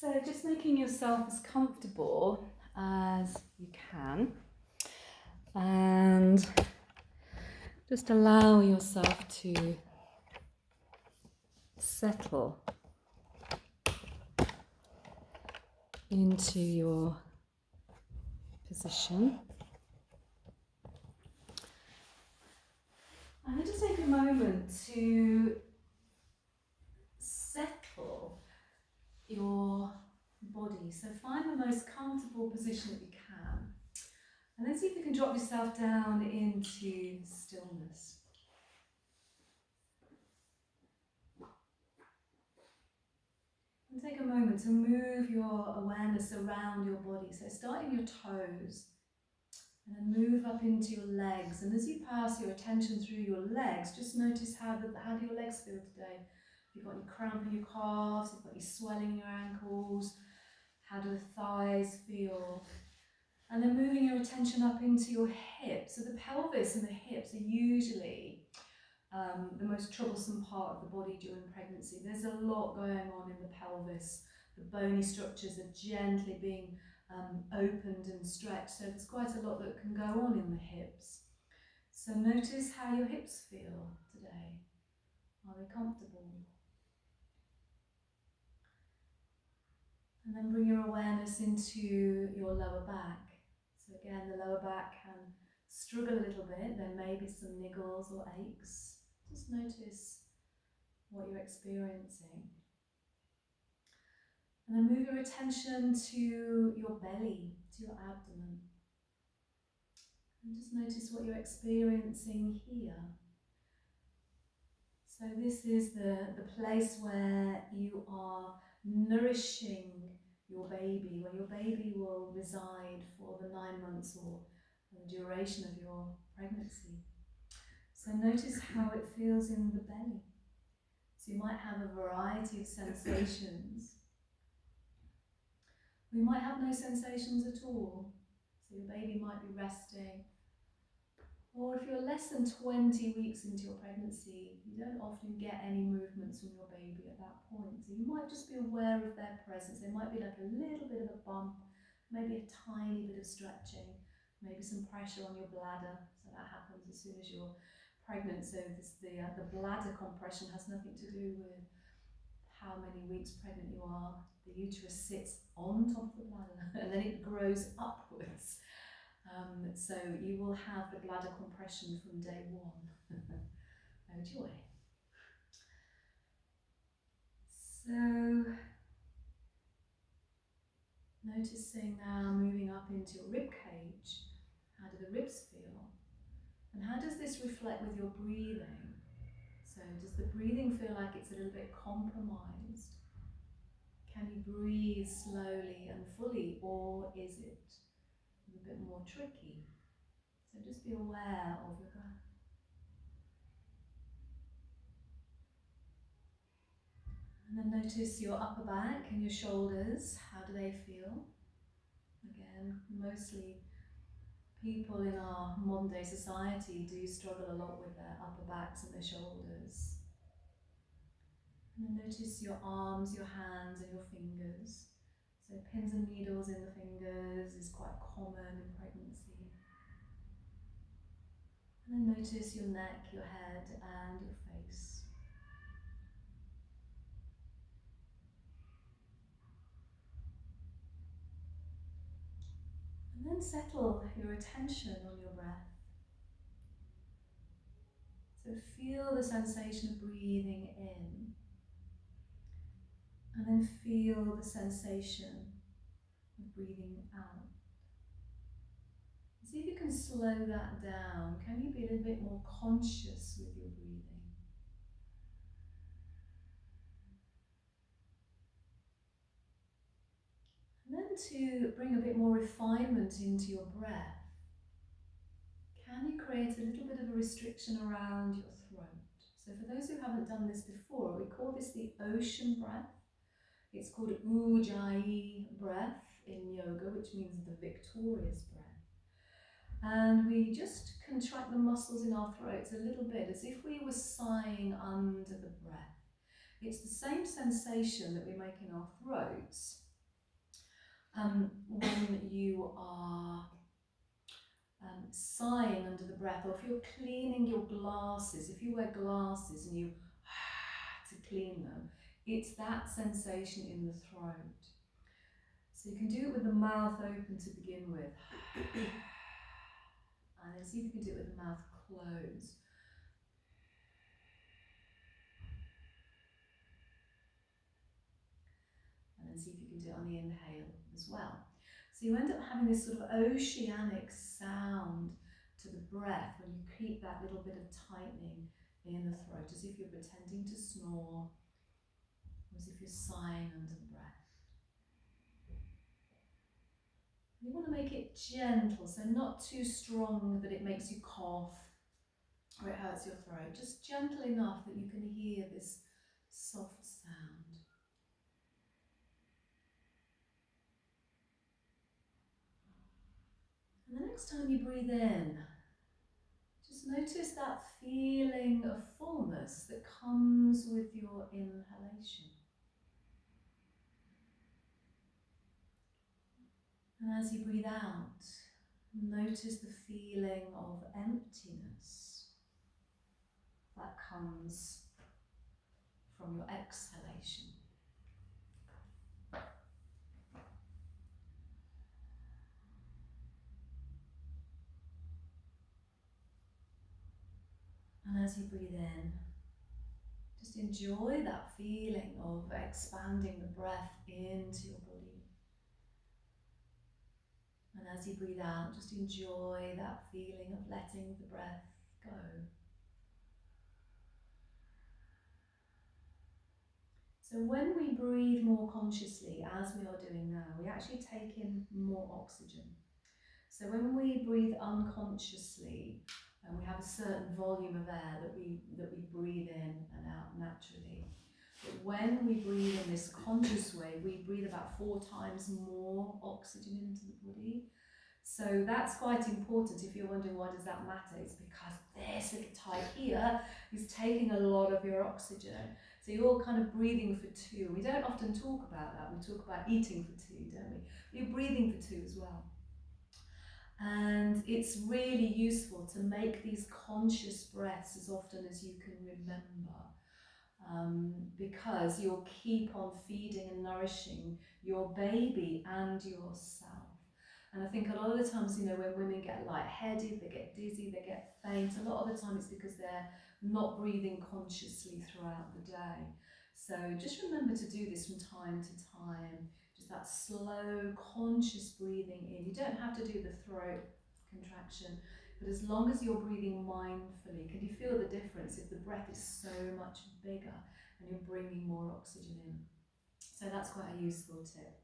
So just making yourself as comfortable as you can, and just allow yourself to settle into your position. And then just take a moment to settle your body. So find the most comfortable position that you can. And then see if you can drop yourself down into stillness. And take a moment to move your awareness around your body. So start in your toes and then move up into your legs. And as you pass your attention through your legs, just notice how do your legs feel today? Have you got any cramp in your calves? Have you got any swelling in your ankles? How do the thighs feel? And then moving your attention up into your hips. So the pelvis and the hips are usually the most troublesome part of the body during pregnancy. There's a lot going on in the pelvis. The bony structures are gently being opened and stretched, so there's quite a lot that can go on in the hips. So notice how your hips feel today. Are they comfortable? And then bring your awareness into your lower back. So again, the lower back can struggle a little bit. There may be some niggles or aches. Just notice what you're experiencing. And then move your attention to your belly, to your abdomen. And just notice what you're experiencing here. So this is the place where you are nourishing your baby, where your baby will reside for the 9 months or the duration of your pregnancy. So notice how it feels in the belly. So you might have a variety of sensations. We might have no sensations at all. So your baby might be resting. Or if you're less than 20 weeks into your pregnancy, you don't often get any movements from your baby at that point. So you might just be aware of their presence. There might be like a little bit of a bump, maybe a tiny bit of stretching, maybe some pressure on your bladder. So that happens as soon as you're pregnant. So the bladder compression has nothing to do with how many weeks pregnant you are. The uterus sits on top of the bladder and then it grows upwards. So you will have the bladder compression from day one. Oh joy. So noticing now moving up into your rib cage. How do the ribs feel? And how does this reflect with your breathing? So does the breathing feel like it's a little bit compromised? Can you breathe slowly and fully, or is it a bit more tricky? So just be aware of your breath. And then notice your upper back and your shoulders. How do they feel? Again, mostly people in our modern day society do struggle a lot with their upper backs and their shoulders. And then notice your arms, your hands and your fingers. So pins and needles in the fingers is quite common in pregnancy. And then notice your neck, your head and your face. And then settle your attention on your breath. So feel the sensation of breathing in. And then feel the sensation of breathing out. See if you can slow that down. Can you be a little bit more conscious with your breathing? And then to bring a bit more refinement into your breath, can you create a little bit of a restriction around your throat? So for those who haven't done this before, we call this the ocean breath. It's called Ujjayi breath in yoga, which means the victorious breath. And we just contract the muscles in our throats a little bit as if we were sighing under the breath. It's the same sensation that we make in our throats, when you are sighing under the breath, or if you're cleaning your glasses, if you wear glasses and you to clean them, it's that sensation in the throat. So you can do it with the mouth open to begin with, and then see if you can do it with the mouth closed. And then see if you can do it on the inhale as well. So you end up having this sort of oceanic sound to the breath when you keep that little bit of tightening in the throat, as if you're pretending to snore, or as if you're sighing under the breath. You want to make it gentle, so not too strong that it makes you cough or it hurts your throat, just gentle enough that you can hear this soft sound. And the next time you breathe in, just notice that feeling of fullness that comes with your inhalation. And as you breathe out, notice the feeling of emptiness that comes from your exhalation. And as you breathe in, just enjoy that feeling of expanding the breath into your body. And as you breathe out, just enjoy that feeling of letting the breath go. So when we breathe more consciously, as we are doing now, we actually take in more oxygen. So when we breathe unconsciously, and we have a certain volume of air that we breathe in and out naturally. But when we breathe in this conscious way, we breathe about 4 times more oxygen into the body. So that's quite important. If you're wondering why does that matter, it's because this little type here is taking a lot of your oxygen. So you're kind of breathing for 2. We don't often talk about that. We talk about eating for 2, don't we? You're breathing for 2 as well. And it's really useful to make these conscious breaths as often as you can remember, because you'll keep on feeding and nourishing your baby and yourself. And I think a lot of the times, when women get lightheaded, they get dizzy, they get faint, a lot of the time it's because they're not breathing consciously throughout the day. So just remember to do this from time to time. Just that slow, conscious breathing in. You don't have to do the throat contraction, but as long as you're breathing mindfully, can you feel the difference if the breath is so much bigger and you're bringing more oxygen in? So that's quite a useful tip.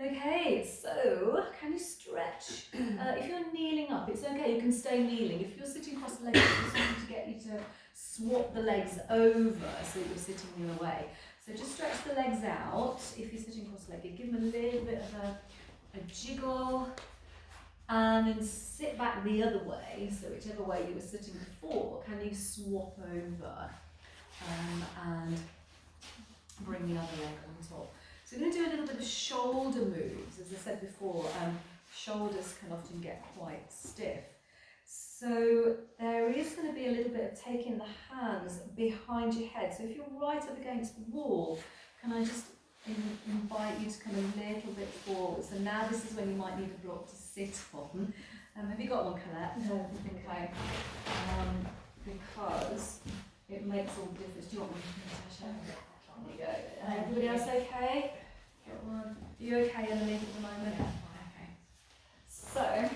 Okay, so can you stretch? If you're kneeling up, it's okay, you can stay kneeling. If you're sitting cross-legged, I just want to get you to swap the legs over so that you're sitting the other way. So just stretch the legs out if you're sitting cross-legged. Give them a little bit of a jiggle, and then sit back the other way. So whichever way you were sitting before, can you swap over and bring the other leg on top. So we're going to do a little bit of shoulder moves. As I said before, shoulders can often get quite stiff. So there is going to be a little bit of taking the hands behind your head. So if you're right up against the wall, can I just invite you to come a little bit forward? So now this is when you might need a block to sit on. Have you got one, Colette? No. Okay. Because it makes all the difference. Do you want me to show you? There you go. Everybody else okay? Got one. Are you okay underneath at the moment? Okay. So,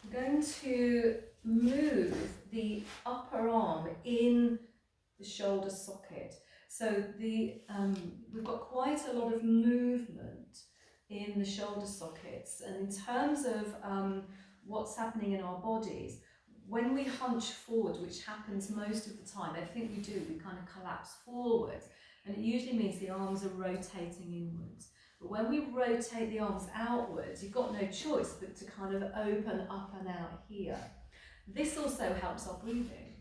we're going to move the upper arm in the shoulder socket. So we've got quite a lot of movement in the shoulder sockets, and in terms of what's happening in our bodies, when we hunch forward, which happens most of the time, everything we do, we kind of collapse forward, and it usually means the arms are rotating inwards. But when we rotate the arms outwards, you've got no choice but to kind of open up and out here. This also helps our breathing.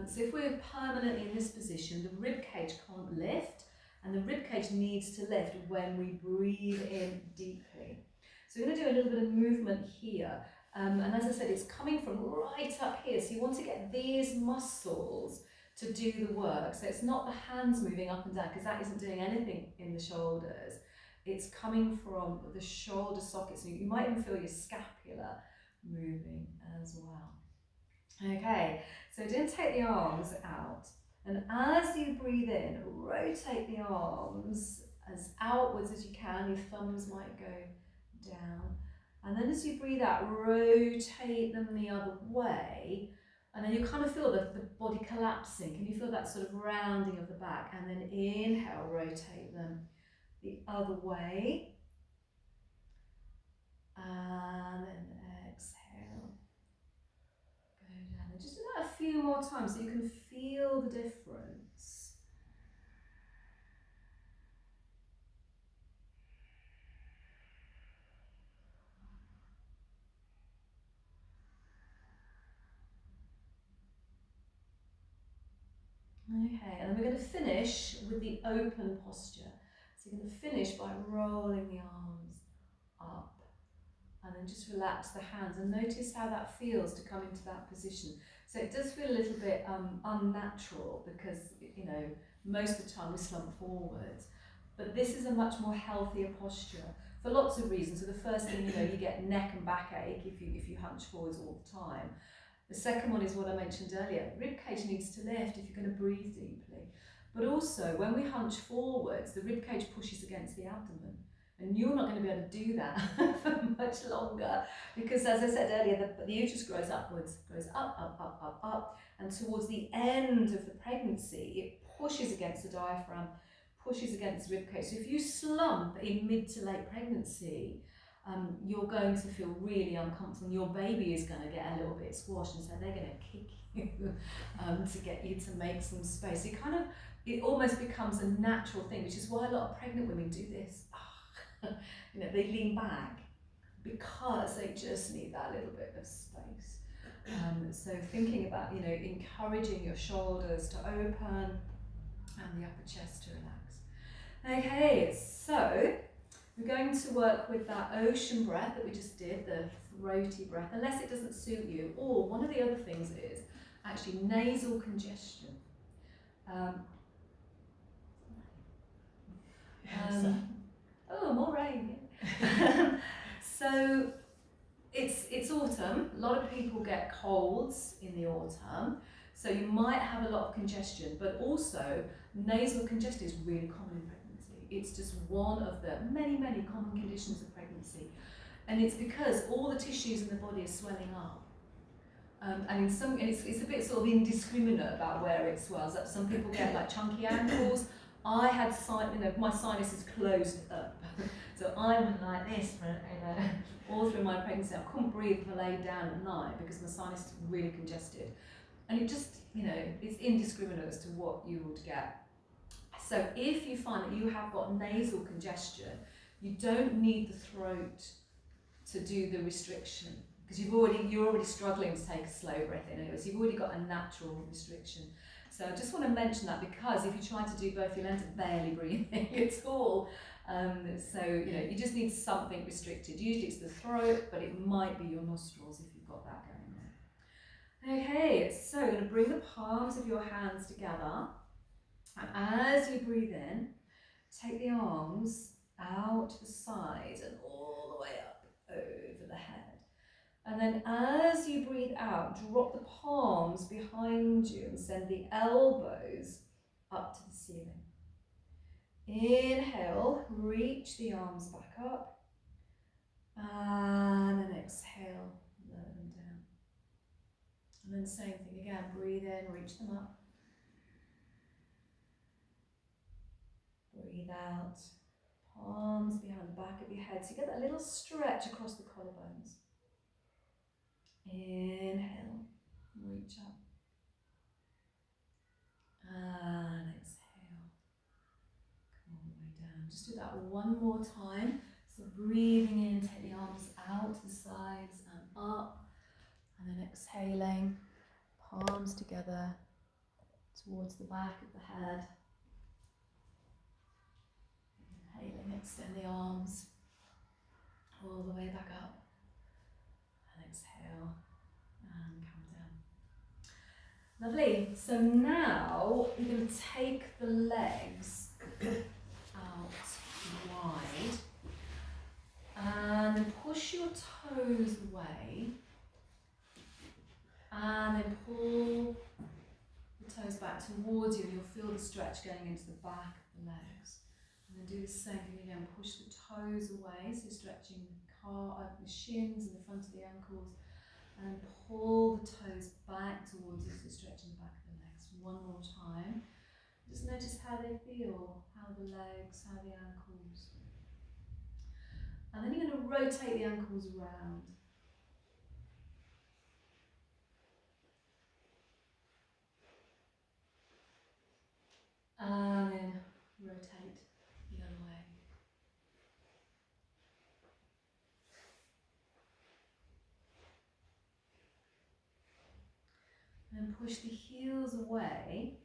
So if we're permanently in this position, the rib cage can't lift, And the ribcage needs to lift when we breathe in deeply. So we're going to do a little bit of movement here. And as I said, it's coming from right up here. So you want to get these muscles to do the work. So it's not the hands moving up and down, because that isn't doing anything in the shoulders. It's coming from the shoulder sockets. So you might even feel your scapula moving as well. Okay, so then take the arms out. And as you breathe in, rotate the arms as outwards as you can. Your thumbs might go down. And then as you breathe out, rotate them the other way. And then you kind of feel the body collapsing. Can you feel that sort of rounding of the back? And then inhale, rotate them the other way. And then exhale. Go down. And just do that a few more times so you can feel the difference. Okay, and then we're going to finish with the open posture. So you're going to finish by rolling the arms up. And then just relax the hands and notice how that feels to come into that position. So it does feel a little bit unnatural because, you know, most of the time we slump forwards. But this is a much more healthier posture for lots of reasons. So the first thing, you know, you get neck and backache if you hunch forwards all the time. The second one is what I mentioned earlier. Ribcage needs to lift if you're going to breathe deeply. But also, when we hunch forwards, the ribcage pushes against the abdomen. And you're not going to be able to do that for much longer because, as I said earlier, the uterus grows upwards, grows up. And towards the end of the pregnancy, it pushes against the diaphragm, pushes against the ribcage. So if you slump in mid to late pregnancy, you're going to feel really uncomfortable, and your baby is going to get a little bit squashed, and so they're going to kick you to get you to make some space. It almost becomes a natural thing, which is why a lot of pregnant women do this. You know, they lean back because they just need that little bit of space. So thinking about, you know, encouraging your shoulders to open and the upper chest to relax. Okay, so we're going to work with that ocean breath that we just did, the throaty breath, unless it doesn't suit you. Or one of the other things is actually nasal congestion. Oh, more rain. So it's autumn. A lot of people get colds in the autumn, so you might have a lot of congestion, but also nasal congestion is really common in pregnancy. It's just one of the many common conditions of pregnancy, and it's because all the tissues in the body are swelling up. And it's a bit sort of indiscriminate about where it swells up. Some people get like chunky ankles. I had my sinuses closed up, so I went like this for all through my pregnancy. I couldn't breathe if I laid down at night because my sinus is really congested, and it just, you know, it's indiscriminate as to what you would get. So if you find that you have got nasal congestion, you don't need the throat to do the restriction, because you're already struggling to take a slow breath in anyway, so you've already got a natural restriction. So I just want to mention that, because if you try to do both, you'll end up barely breathing at all. So, you know, you just need something restricted. Usually it's the throat, but it might be your nostrils if you've got that going on. Okay, so you're going to bring the palms of your hands together, and as you breathe in, take the arms out to the side and all the way up over the head. And then as you breathe out, drop the palms behind you and send the elbows up to the ceiling. Inhale, reach the arms back up. And then exhale, lower them down. And then same thing again, breathe in, reach them up. Breathe out, palms behind the back of your head. So you get that little stretch across the collarbones. Inhale, reach up. And exhale, come all the way down. Just do that one more time. So breathing in, take the arms out to the sides and up. And then exhaling, palms together towards the back of the head. extend the arms all the way back up. And exhale and come down. Lovely. So now we're going to take the legs out wide and then push your toes away and then pull the toes back towards you, and you'll feel the stretch going into the back of the legs. And then do the same thing again, push the toes away, so stretching the shins and the front of the ankles, and pull the toes back towards you, so stretching the back of the legs. One more time. Just notice how they feel, how the legs, how the ankles. And then you're going to rotate the ankles around. And then rotate the other way. And push the heels away.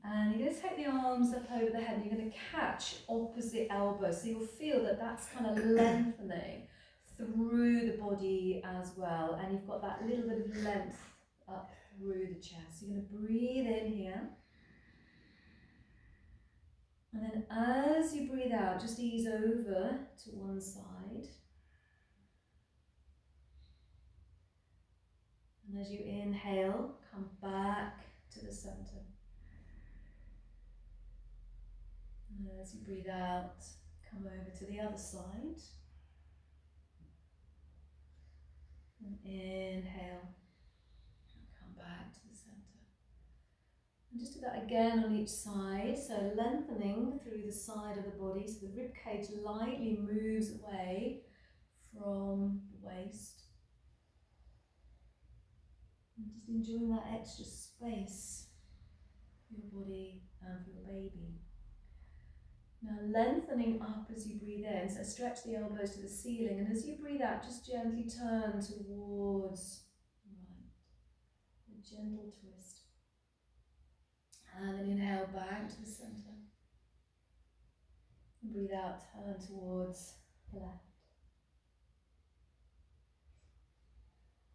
And you're going to take the arms up over the head and you're going to catch opposite elbows. So you'll feel that that's kind of lengthening through the body as well. And you've got that little bit of length up through the chest. So you're going to breathe in here. And then as you breathe out, just ease over to one side. And as you inhale, come back to the center. And as you breathe out, come over to the other side. And inhale, come back to the center. And just do that again on each side, so lengthening through the side of the body, so the rib cage lightly moves away from the waist. And just enjoying that extra space for your body and for your baby. Now lengthening up as you breathe in, so stretch the elbows to the ceiling, and as you breathe out, just gently turn towards the right. A gentle twist. And then inhale back to the center. And breathe out, turn towards the left.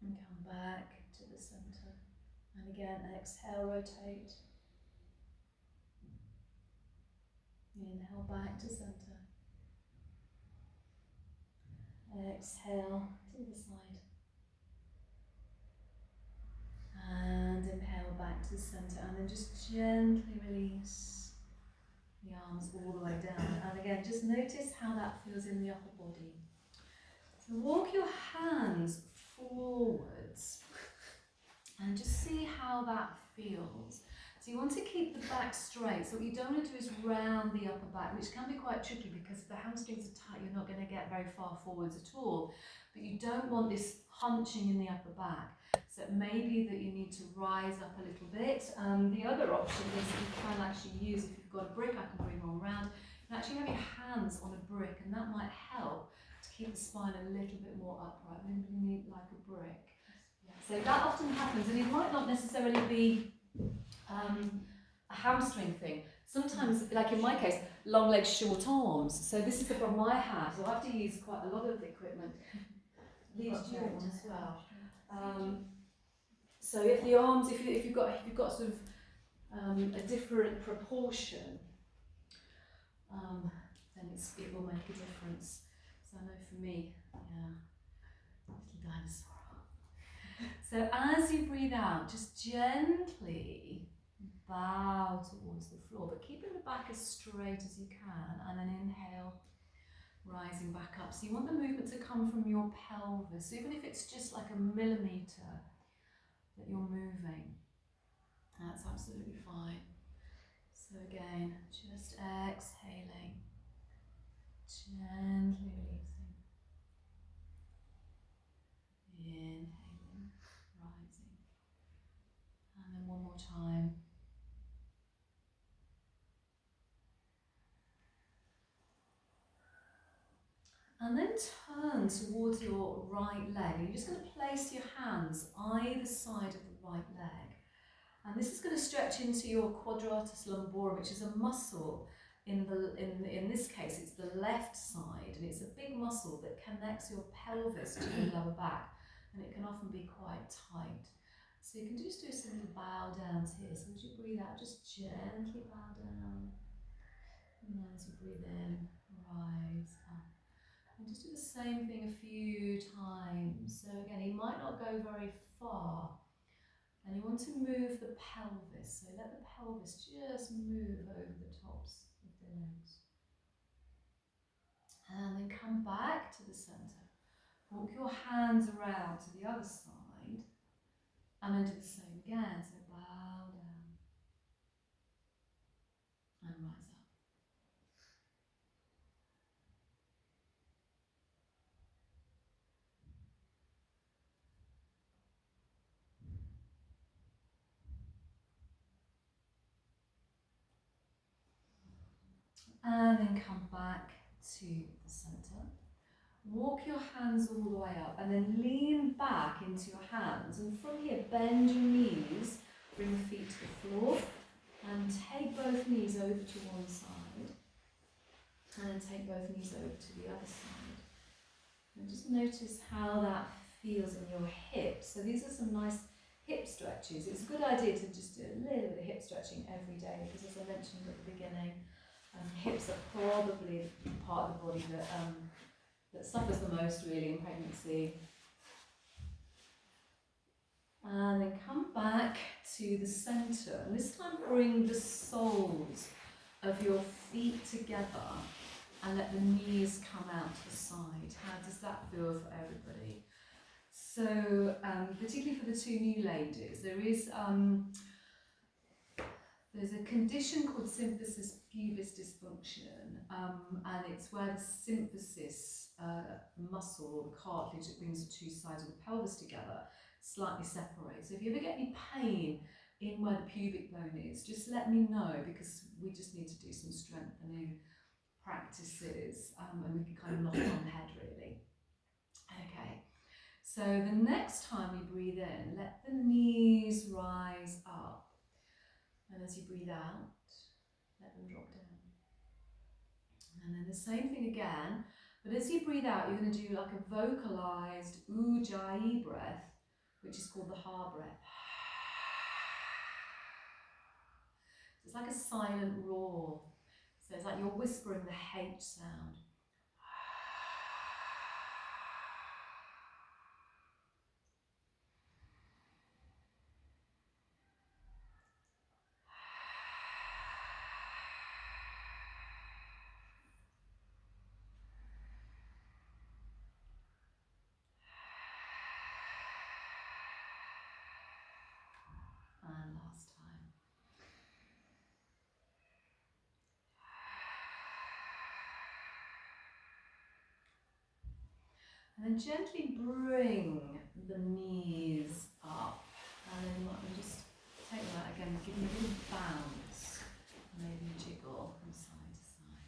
And come back to the center. And again, exhale, rotate. Inhale back to center. Exhale to the side. And inhale back to the center. And then just gently release the arms all the way down. And again, just notice how that feels in the upper body. So walk your hands forwards and just see how that feels. So you want to keep the back straight. So what you don't want to do is round the upper back, which can be quite tricky because if the hamstrings are tight, you're not going to get very far forwards at all. But you don't want this hunching in the upper back. So it may be that you need to rise up a little bit. The other option is that you can actually use, if you've got a brick, I can bring one around, and actually have your hands on a brick, and that might help to keep the spine a little bit more upright. Anybody need like a brick? Yeah. So that often happens, and it might not necessarily be a hamstring thing. Sometimes, like in my case, long legs, short arms. So this is the problem I have. So I have to use quite a lot of equipment. Leads during as well. So if the arms, if you've got sort of a different proportion, then it will make a difference. So I know for me, yeah, little dinosaur. So as you breathe out, just gently bow towards the floor, but keeping the back as straight as you can, and then inhale, rising back up. So you want the movement to come from your pelvis, so even if it's just like a millimetre that you're moving, that's absolutely fine. So again, just exhaling, gently releasing, inhaling, rising, and then one more time. And then turn towards your right leg. You're just going to place your hands either side of the right leg. And this is going to stretch into your quadratus lumborum, which is a muscle in this case, it's the left side, and it's a big muscle that connects your pelvis to your lower back, and it can often be quite tight. So you can just do some little bow downs here. So as you breathe out, just gently bow down, and then as you breathe in, rise up. And just do the same thing a few times. So again, you might not go very far. And you want to move the pelvis, so let the pelvis just move over the tops of the legs. And then come back to the centre. Walk your hands around to the other side, and then do the same again. So bow down and rise up. And then come back to the centre. Walk your hands all the way up, and then lean back into your hands. And from here, bend your knees, bring the feet to the floor, and take both knees over to one side. And then take both knees over to the other side. And just notice how that feels in your hips. So these are some nice hip stretches. It's a good idea to just do a little bit of hip stretching every day, because as I mentioned at the beginning, hips are probably the part of the body that suffers the most really in pregnancy. And then come back to the centre, and this time bring the soles of your feet together and let the knees come out to the side. How does that feel for everybody? So, particularly for the two new ladies, there's a condition called symphysis pubis dysfunction, and it's where the symphysis muscle, or the cartilage that brings the two sides of the pelvis together, slightly separates. So if you ever get any pain in where the pubic bone is, just let me know, because we just need to do some strengthening practices, and we can kind of knock it on the head really. Okay, so the next time you breathe in, let the knees rise up. And as you breathe out, let them drop down. And then the same thing again, but as you breathe out, you're going to do like a vocalized ujjayi breath, which is called the ha breath. It's like a silent roar. So it's like you're whispering the H sound. And last time. And then gently bring the knees up. And then you might just take them out again, give them a little bounce. Maybe jiggle from side to side.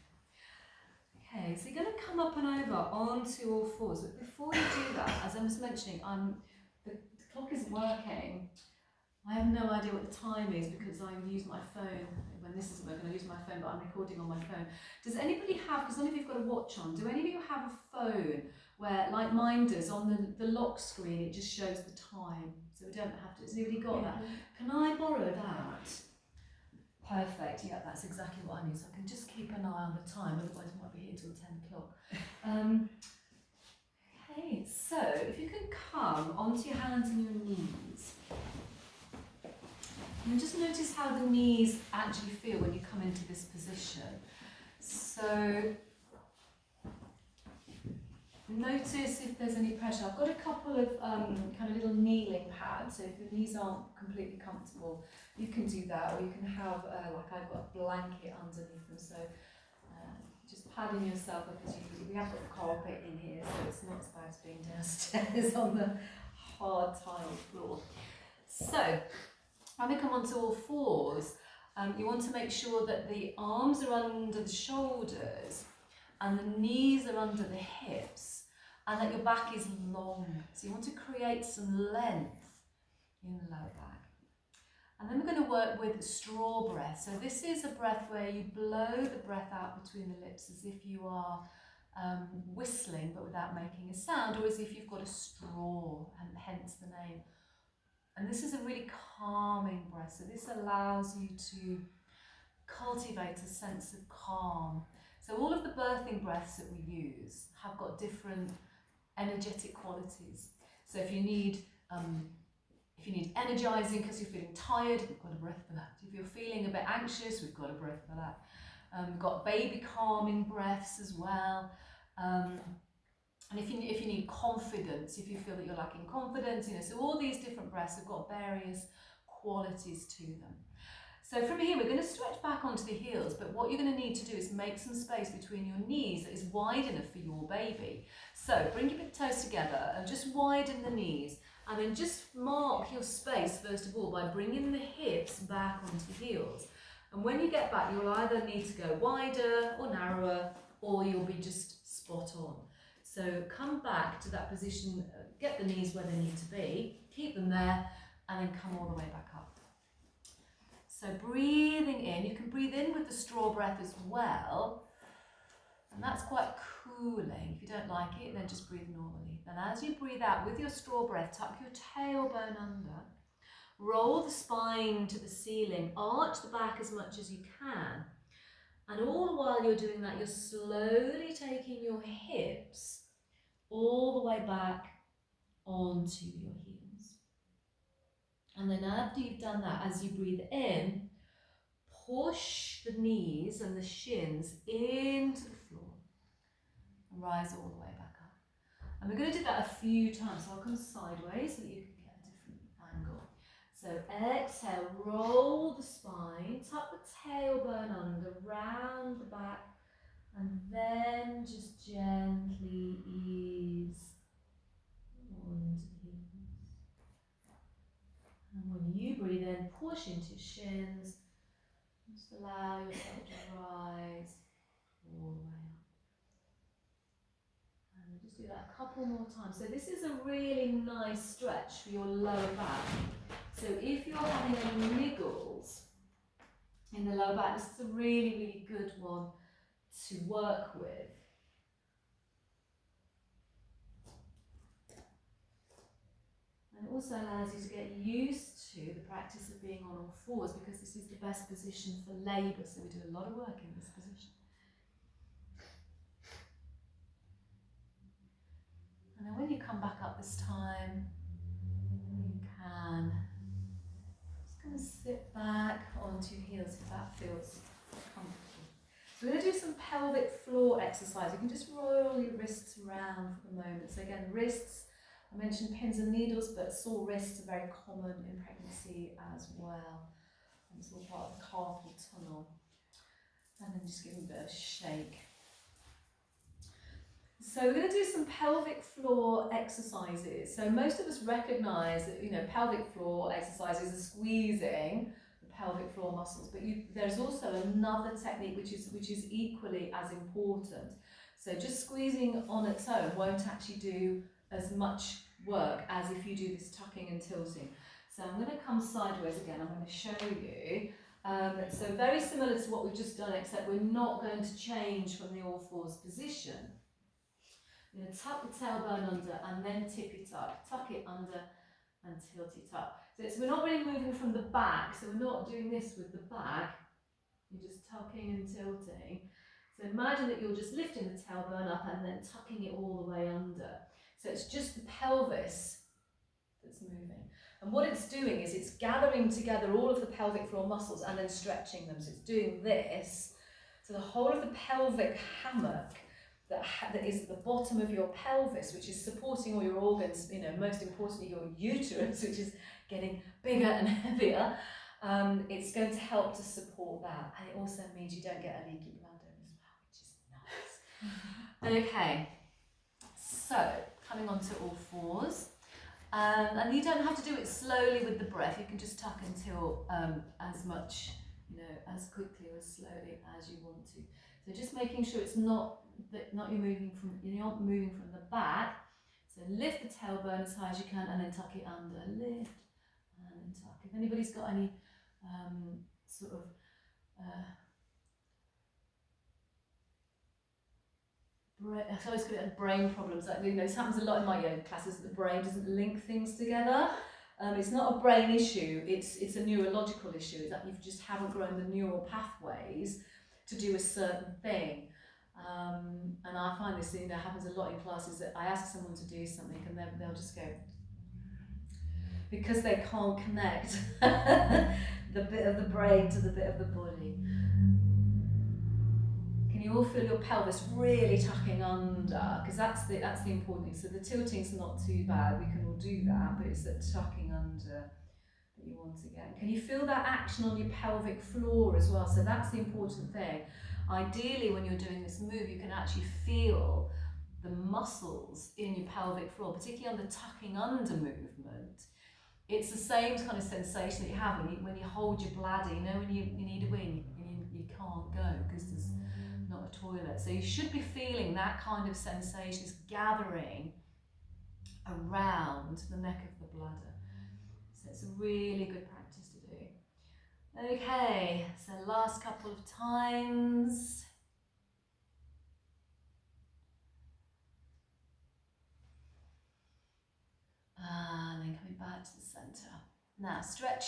Okay, so you're going to come up and over onto all fours. But before you do that, as I was mentioning, the clock isn't working. I have no idea what the time is because I use my phone. When this isn't working, I use my phone, but I'm recording on my phone. Does anybody have, because some of you have got a watch on, do any of you have a phone where, like mine does, on the lock screen, it just shows the time? So we don't have to, has anybody got that? Can I borrow that? Perfect, yeah, that's exactly what I need. So I can just keep an eye on the time, otherwise we might be here till 10 o'clock. Okay, so if you can come onto your hands and your knees. And just notice how the knees actually feel when you come into this position. So notice if there's any pressure. I've got a couple of kind of little kneeling pads, so if your knees aren't completely comfortable, you can do that, or you can have, like I've got a blanket underneath them, so just padding yourself, because we have got carpet in here, so it's not as bad as being downstairs on the hard tiled floor. So, when we come onto all fours, you want to make sure that the arms are under the shoulders and the knees are under the hips, and that your back is long. So you want to create some length in the lower back. And then we're going to work with straw breath. So this is a breath where you blow the breath out between the lips as if you are whistling but without making a sound, or as if you've got a straw, and hence the name. And this is a really calming breath. So this allows you to cultivate a sense of calm. So all of the birthing breaths that we use have got different energetic qualities. So if you need energizing because you're feeling tired, we've got a breath for that. If you're feeling a bit anxious, we've got a breath for that. We've got baby calming breaths as well. And if you need confidence, if you feel that you're lacking confidence, so all these different breaths have got various qualities to them. So from here, we're going to stretch back onto the heels, but what you're going to need to do is make some space between your knees that is wide enough for your baby. So bring your big toes together and just widen the knees, and then just mark your space first of all by bringing the hips back onto the heels. And when you get back, you'll either need to go wider or narrower, or you'll be just spot on. So come back to that position, get the knees where they need to be, keep them there, and then come all the way back up. So breathing in, you can breathe in with the straw breath as well, and that's quite cooling. If you don't like it, then just breathe normally. Then as you breathe out with your straw breath, tuck your tailbone under, roll the spine to the ceiling, arch the back as much as you can, and all the while you're doing that, you're slowly taking your hips all the way back onto your heels. And then after you've done that, as you breathe in, push the knees and the shins into the floor and rise all the way back up. And we're going to do that a few times. So I'll come sideways so that you can get a different angle. So exhale, roll the spine, tuck the tailbone under, round the back, and then just gently ease onto the heels. And when you breathe in, push into your shins. Just allow yourself to rise all the way up. And we'll just do that a couple more times. So this is a really nice stretch for your lower back. So if you're having any niggles in the lower back, this is a really, really good one to work with. And it also allows you to get used to the practice of being on all fours, because this is the best position for labour, so we do a lot of work in this position. And then when you come back up this time, you can just kind of sit back onto your heels if that feels comfortable. So we're going to do some pelvic floor exercise. You can just roll your wrists around for the moment. So again, wrists, I mentioned pins and needles, but sore wrists are very common in pregnancy as well. And it's all part of the carpal tunnel. And then just give them a bit of a shake. So we're going to do some pelvic floor exercises. So most of us recognise that pelvic floor exercises are squeezing the pelvic floor muscles, but there's also another technique which is equally as important. So just squeezing on its own won't actually do as much work as if you do this tucking and tilting. So I'm going to come sideways again. I'm going to show you. So very similar to what we've just done, except we're not going to change from the all fours position. You're going to tuck the tailbone under and then tippy tuck. Tuck it under and tilty tuck. So we're not really moving from the back, so we're not doing this with the back. You're just tucking and tilting. So imagine that you're just lifting the tailbone up and then tucking it all the way under. So it's just the pelvis that's moving. And what it's doing is it's gathering together all of the pelvic floor muscles and then stretching them. So it's doing this. So the whole of the pelvic hammock that is at the bottom of your pelvis, which is supporting all your organs, most importantly your uterus, which is getting bigger and heavier, it's going to help to support that. And it also means you don't get a leaky bladder as well, which is nice. Okay, so coming on to all fours. And you don't have to do it slowly with the breath. You can just tuck until as much, as quickly or as slowly as you want to. So just making sure it's not you're not moving from the back. So lift the tailbone as high as you can and then tuck it under. Lift and then tuck. If anybody's got any sort of I always call it brain problems. Like, this happens a lot in my yoga classes, that the brain doesn't link things together. It's not a brain issue, it's a neurological issue, is that you just haven't grown the neural pathways to do a certain thing. And I find this happens a lot in classes, that I ask someone to do something and they'll just go, because they can't connect the bit of the brain to the bit of the body. Can you all feel your pelvis really tucking under? Because that's the important thing. So the tilting's not too bad, we can all do that, but it's that tucking under that you want to get. Can you feel that action on your pelvic floor as well? So that's the important thing. Ideally, when you're doing this move, you can actually feel the muscles in your pelvic floor, particularly on the tucking under movement. It's the same kind of sensation that you have when you hold your bladder, when you need a wee and you can't go because there's not a toilet. So you should be feeling that kind of sensation is gathering around the neck of the bladder. So it's a really good practice to do. Okay, so last couple of times. And then coming back to the centre. Now stretch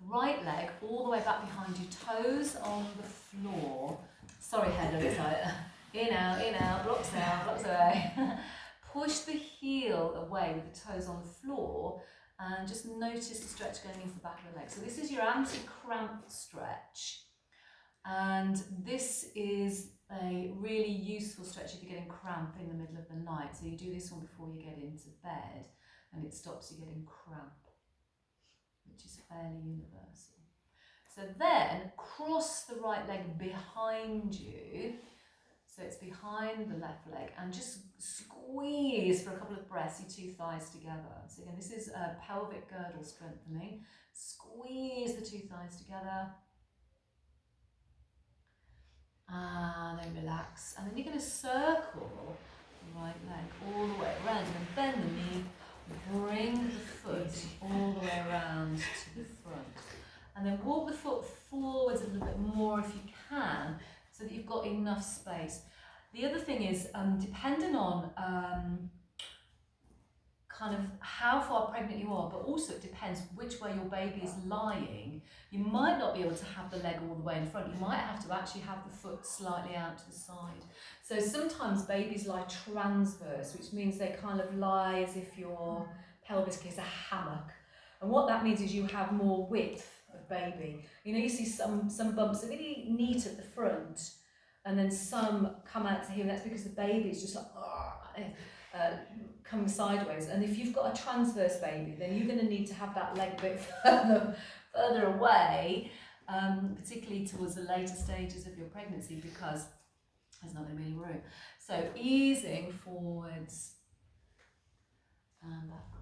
the right leg all the way back behind you, toes on the floor. Sorry, Heather, it's like in, out, blocks away. Push the heel away with the toes on the floor and just notice the stretch going into the back of the leg. So this is your anti-cramp stretch. And this is a really useful stretch if you're getting cramp in the middle of the night. So you do this one before you get into bed and it stops you getting cramp, which is fairly universal. So then cross the right leg behind you. So it's behind the left leg and just squeeze for a couple of breaths your two thighs together. So again, this is pelvic girdle strengthening. Squeeze the two thighs together. And then relax. And then you're going to circle the right leg all the way around and bend the knee. Bring the foot all the way around to the front. And then walk the foot forwards a little bit more if you can, so that you've got enough space. The other thing is, depending on kind of how far pregnant you are, but also it depends which way your baby is lying. You might not be able to have the leg all the way in front. You might have to actually have the foot slightly out to the side. So sometimes babies lie transverse, which means they kind of lie as if your pelvis is a hammock. And what that means is you have more width of baby. You see some bumps are really neat at the front, and then some come out to here, and that's because the baby is just like, coming sideways. And if you've got a transverse baby, then you're going to need to have that leg a bit further away, particularly towards the later stages of your pregnancy, because there's not going to be any room. So easing forwards and backwards.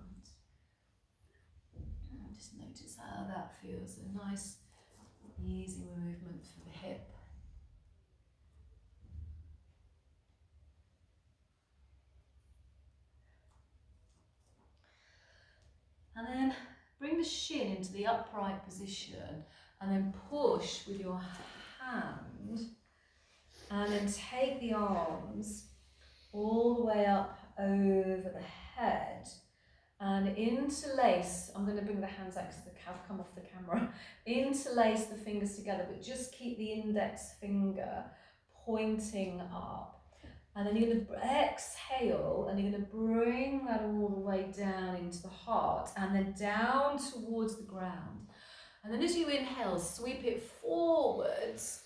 Just notice how that feels. A nice easy movement for the hip. And then bring the shin into the upright position and then push with your hand and then take the arms all the way up over the head and interlace. I'm going to bring the hands out because have come off the camera. Interlace the fingers together, but just keep the index finger pointing up. And then you're going to exhale and you're going to bring that all the way down into the heart and then down towards the ground. And then as you inhale, sweep it forwards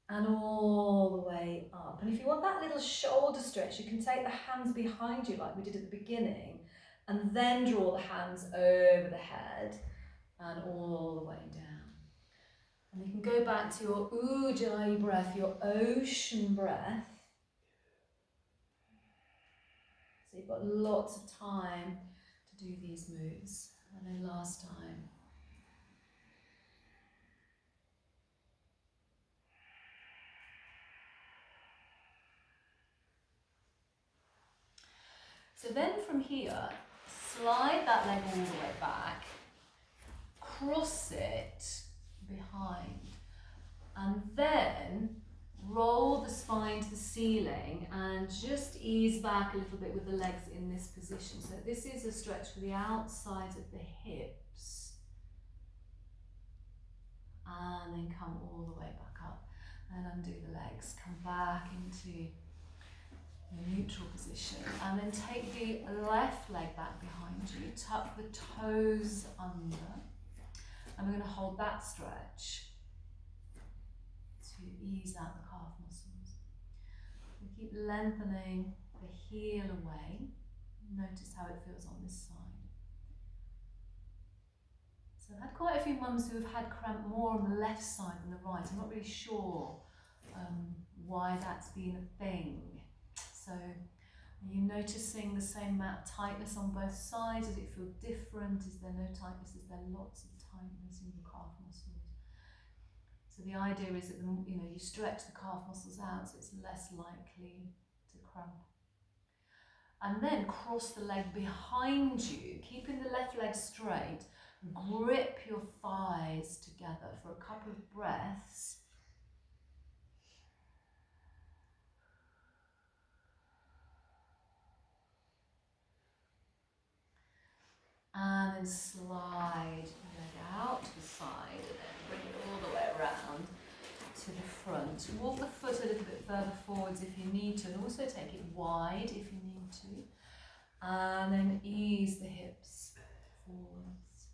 and all the way up. And if you want that little shoulder stretch, you can take the hands behind you like we did at the beginning and then draw the hands over the head and all the way down. And you can go back to your Ujjayi breath, your ocean breath. So you've got lots of time to do these moves. And then last time. So then from here, slide that leg all the way back, cross it behind. And then roll the spine to the ceiling and just ease back a little bit with the legs in this position. So this is a stretch for the outsides of the hips. And then come all the way back up and undo the legs. Come back into the neutral position. And then take the left leg back behind you. Tuck the toes under. And we're going to hold that stretch to ease out the calf muscles. We keep lengthening the heel away. Notice how it feels on this side. So I've had quite a few mums who have had cramp more on the left side than the right. I'm not really sure why that's been a thing. So are you noticing the same amount of tightness on both sides? Does it feel different? Is there no tightness? Is there lots of tightness in your calf muscles? So the idea is that you stretch the calf muscles out so it's less likely to cramp. And then cross the leg behind you, keeping the left leg straight. Grip your thighs together for a couple of breaths. And then slide the leg out to the side and then bring it all the way around to the front. Walk the foot a little bit further forwards if you need to, and also take it wide if you need to. And then ease the hips forwards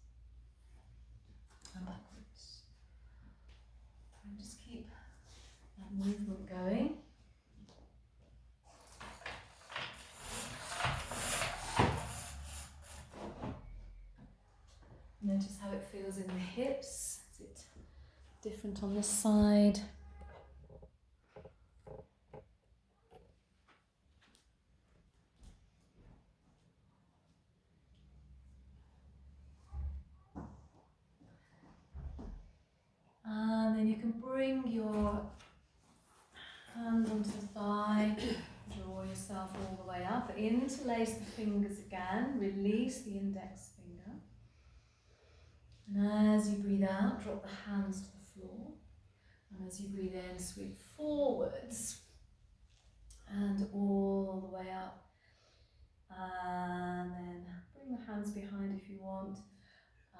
and backwards. And just keep that movement going. Notice how it feels in the hips. Is it different on this side? And then you can bring your hand onto the thigh, draw yourself all the way up, interlace the fingers again, release the index finger. And as you breathe out, drop the hands to the floor. And as you breathe in, sweep forwards and all the way up. And then bring the hands behind if you want.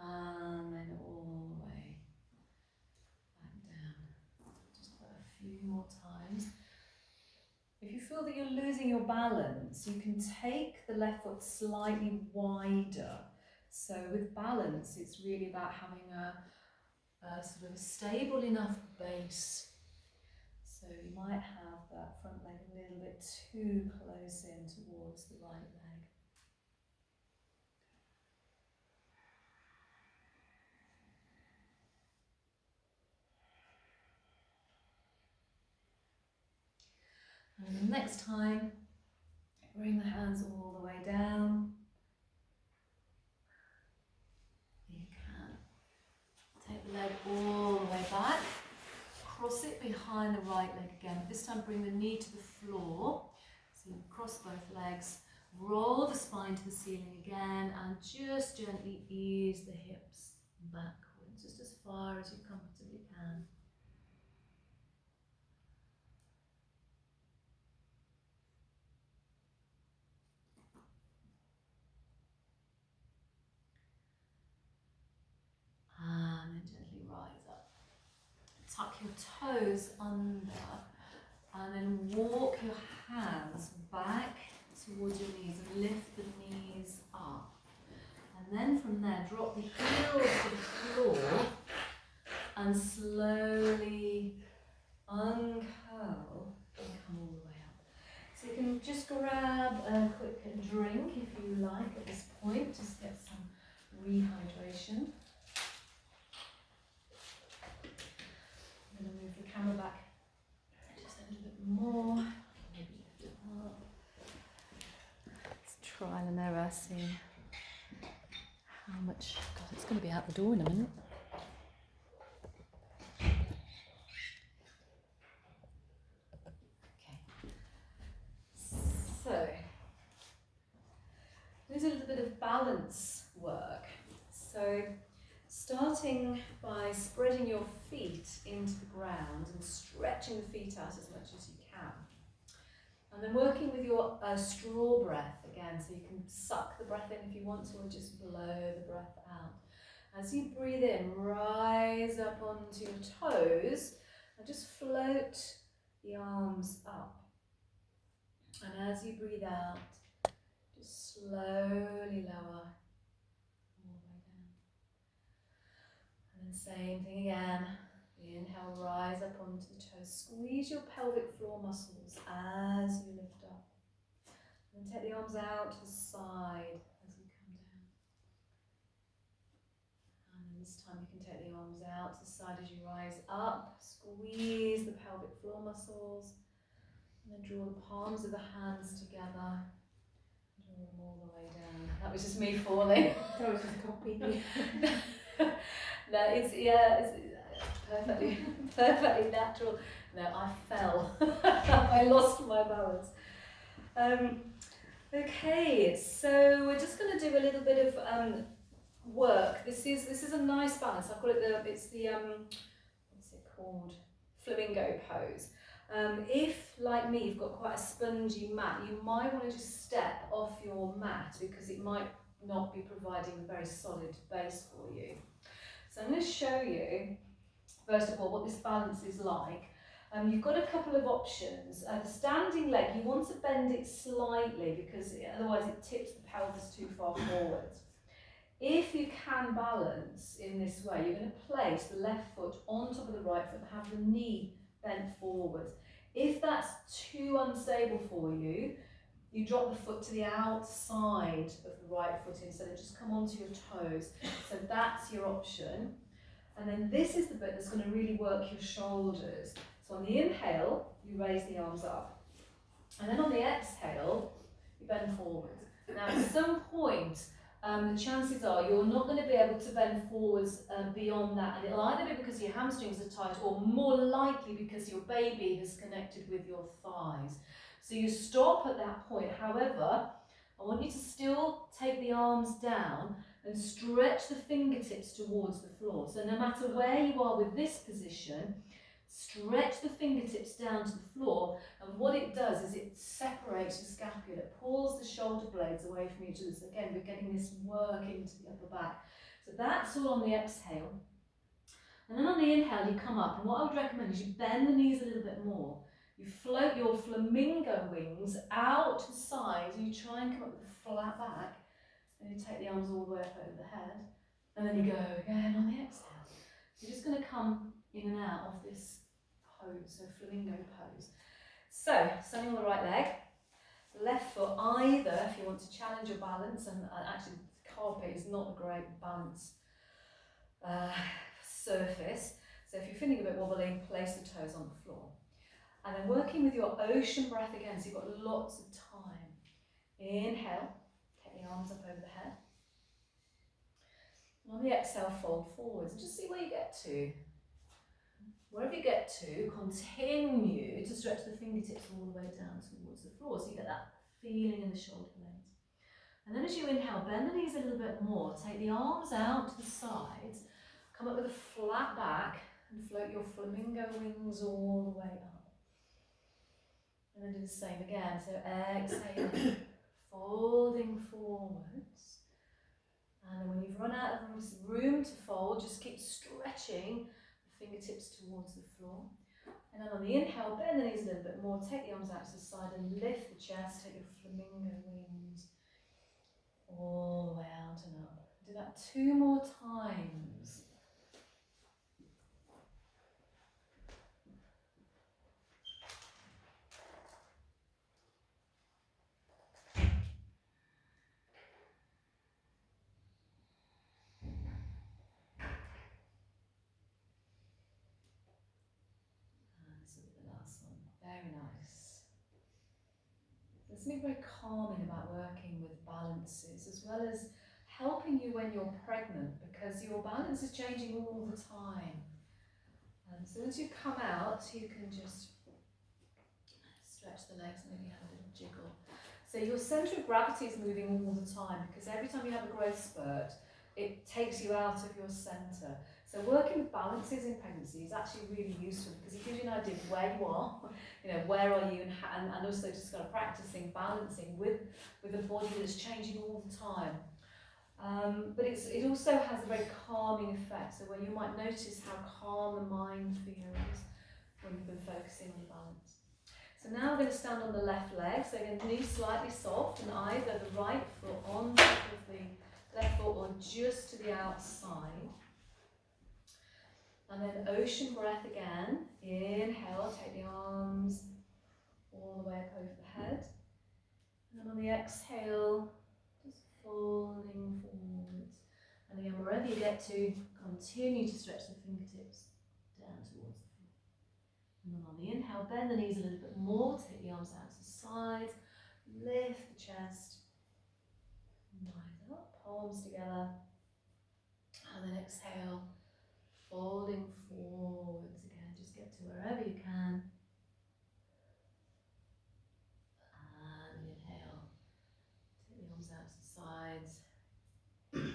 And then all the way back down. Just for a few more times. If you feel that you're losing your balance, you can take the left foot slightly wider. So with balance, it's really about having a sort of stable enough base. So you might have that front leg a little bit too close in towards the right leg. And the next time, bring the hands all the way down. You can take the leg all the way back. Cross it behind the right leg again. This time bring the knee to the floor. So you cross both legs. Roll the spine to the ceiling again and just gently ease the hips backwards, just as far as you comfortably can. And then gently rise up. Tuck your toes under and then walk your hands back towards your knees and lift the knees up. And then from there, drop the heels to the floor and slowly uncurl and come all the way up. So you can just grab a quick drink if you like at this point, just get some rehydration. I'm going to move the camera back just a little bit more. Maybe lift it up. Let's trial and error, see how much. God, it's going to be out the door in a minute. Okay. So, there's a little bit of balance work. So, Starting by spreading your feet into the ground and stretching the feet out as much as you can. And then working with your straw breath again, so you can suck the breath in if you want to, or just blow the breath out. As you breathe in, rise up onto your toes and just float the arms up. And as you breathe out, just slowly lower all the way down. And then same thing again. Inhale, rise up onto the toes. Squeeze your pelvic floor muscles as you lift up. And take the arms out to the side as you come down. And then this time you can take the arms out to the side as you rise up. Squeeze the pelvic floor muscles. And then draw the palms of the hands together. Draw them all the way down. That was just me falling. That was just copying. No, it's perfectly natural. No, I fell. I lost my balance. Okay, so we're just going to do a little bit of work. This is a nice balance. I call it what's it called? Flamingo pose. If, like me, you've got quite a spongy mat, you might want to just step off your mat because it might not be providing a very solid base for you. So I'm going to show you, first of all, what this balance is like. You've got a couple of options. The standing leg, you want to bend it slightly because otherwise it tips the pelvis too far forwards. If you can balance in this way, you're going to place the left foot on top of the right foot and have the knee bent forwards. If that's too unstable for you, you drop the foot to the outside of the right foot instead of just come onto your toes. So that's your option. And then this is the bit that's going to really work your shoulders. So on the inhale, you raise the arms up. And then on the exhale, you bend forwards. Now at some point, the chances are you're not going to be able to bend forwards beyond that, and it'll either be because your hamstrings are tight or more likely because your baby has connected with your thighs. So you stop at that point. However, I want you to still take the arms down and stretch the fingertips towards the floor. So no matter where you are with this position, stretch the fingertips down to the floor, and what it does is it separates the scapula, it pulls the shoulder blades away from each other. So again, we're getting this work into the upper back. So that's all on the exhale. And then on the inhale, you come up, and what I would recommend is you bend the knees a little bit more. You float your flamingo wings out to the side, and you try and come up with a flat back, and you take the arms all the way up over the head, and then you go again on the exhale. So you're just going to come in and out of this pose, so flamingo pose. So, standing on the right leg, left foot either, if you want to challenge your balance, and actually the carpet is not a great balance surface, so if you're feeling a bit wobbly, place the toes on the floor. And then working with your ocean breath again, so you've got lots of time. Inhale, take the arms up over the head. And on the exhale, fold forwards, and just see where you get to. Wherever you get to, continue to stretch the fingertips all the way down towards the floor, so you get that feeling in the shoulder blades. And then as you inhale, bend the knees a little bit more, take the arms out to the sides, come up with a flat back, and float your flamingo wings all the way up. And then do the same again, so exhaling, folding forwards. And then when you've run out of room to fold, just keep stretching the fingertips towards the floor. And then on the inhale, bend the knees a little bit more, take the arms out to the side and lift the chest, take your flamingo wings all the way out and up. Do that 2 more times. This will be the last one. Very nice. There's something very calming about working with balances, as well as helping you when you're pregnant, because your balance is changing all the time. And so as you come out, you can just stretch the legs, maybe have a little jiggle. So your centre of gravity is moving all the time, because every time you have a growth spurt, it takes you out of your centre. So working with balances in pregnancy is actually really useful because it gives you an idea of where you are, where are you, and also just kind of practicing balancing with a body that's changing all the time. But it also has a very calming effect. So when you might notice how calm the mind feels when you've been focusing on balance. So now I'm going to stand on the left leg. So again, knees slightly soft, and either the right foot on top of the left foot or just to the outside. And then ocean breath again. Inhale, take the arms all the way up over the head. And on the exhale, just folding forwards. And again, wherever you get to, continue to stretch the fingertips down towards the floor. And then on the inhale, bend the knees a little bit more, take the arms out to the sides, lift the chest, rise up, palms together. And then exhale, folding forwards again, just get to wherever you can. And inhale, take the arms out to the sides, and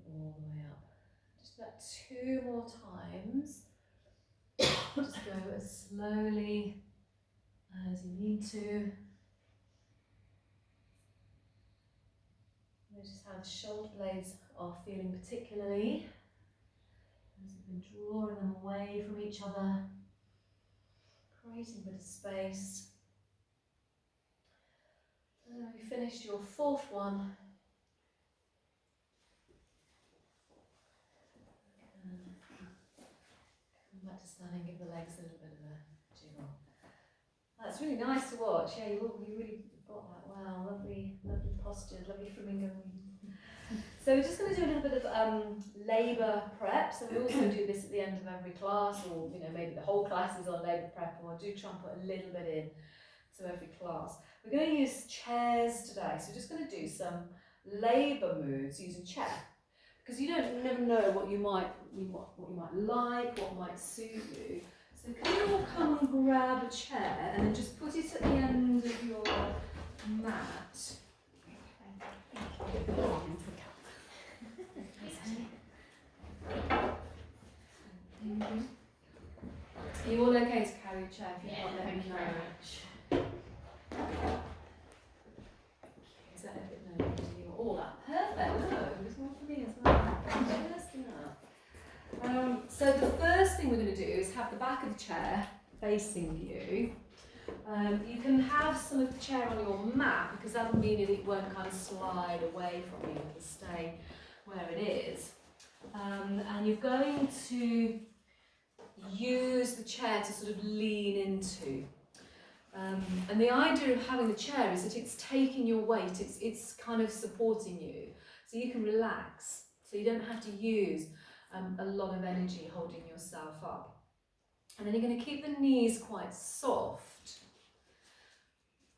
all the way up. Just about 2 more times. Just go as slowly as you need to. Notice how the shoulder blades are feeling particularly as you've been drawing them away from each other, creating a bit of space. And then you finished your 4th one. Come back to standing, give the legs a little bit of a jiggle. That's really nice to watch. Yeah, you really got that. Wow, lovely posture, lovely flamingo. So we're just going to do a little bit of labour prep. So we also do this at the end of every class, or maybe the whole class is on labour prep, or I do try and put a little bit in to every class. We're going to use chairs today, so we're just going to do some labour moves using chair, because you never know what you might like, what might suit you. So can you all come and grab a chair and then just put it at the end of your mat. Are you all okay to carry a chair if you want? Let me know. Is that a bit no? All that perfect. No, there's more for me as well. Just enough. So the first thing we're going to do is have the back of the chair facing you. You can have some of the chair on your mat because that will mean that it won't kind of slide away from you. It'll stay where it is. And you're going to use the chair to sort of lean into. And the idea of having the chair is that it's taking your weight, it's kind of supporting you. So you can relax, so you don't have to use a lot of energy holding yourself up. And then you're going to keep the knees quite soft.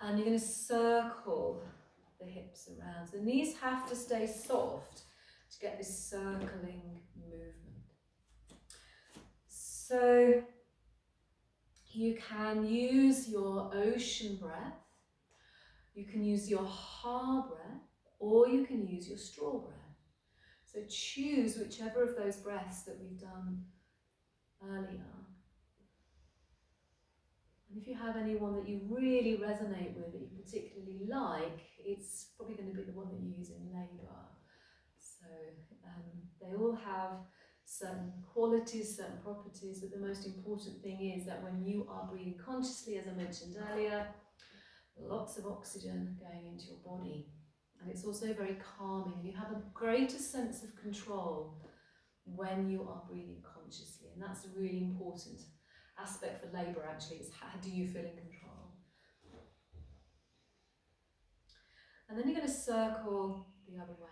And you're going to circle the hips around. So the knees have to stay soft to get this circling movement. So you can use your ocean breath, you can use your ha breath, or you can use your straw breath. So choose whichever of those breaths that we've done earlier. And if you have anyone that you really resonate with, that you particularly like, it's probably going to be the one that you use in labour. So they all have certain qualities, certain properties, but the most important thing is that when you are breathing consciously, as I mentioned earlier, lots of oxygen going into your body. And it's also very calming, and you have a greater sense of control when you are breathing consciously. And that's a really important aspect for labour, actually, is how do you feel in control. And then you're going to circle the other way.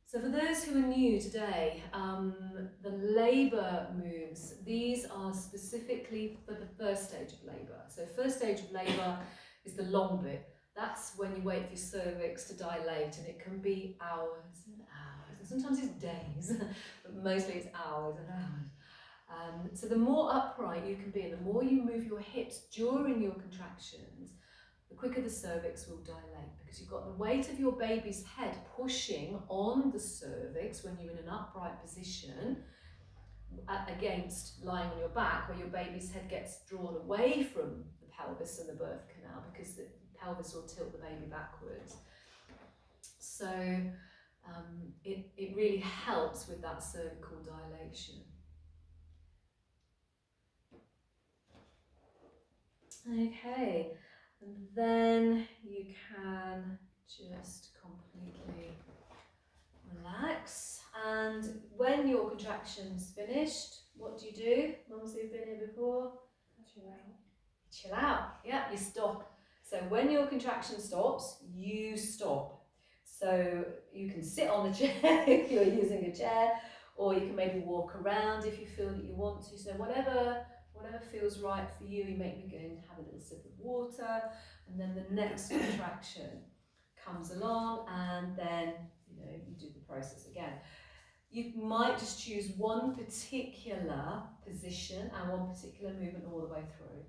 So for those who are new today, the labour moves, these are specifically for the first stage of labour. So first stage of labour is the long bit. That's when you wait for your cervix to dilate, and it can be hours and hours, and sometimes it's days, but mostly it's hours and hours. So the more upright you can be, and the more you move your hips during your contractions, the quicker the cervix will dilate, because you've got the weight of your baby's head pushing on the cervix when you're in an upright position against lying on your back, where your baby's head gets drawn away from the pelvis and the birth canal, because the pelvis will tilt the baby backwards. So it really helps with that cervical dilation. Okay, and then you can just completely relax. And when your contraction's finished, what do you do? Mums who've been here before? Chill out. Chill out. Yeah, you stop. So when your contraction stops, you stop. So you can sit on the chair if you're using a chair, or you can maybe walk around if you feel that you want to. So whatever feels right for you. You maybe go and have a little sip of water, and then the next contraction comes along, and then you do the process again. You might just choose one particular position and one particular movement all the way through.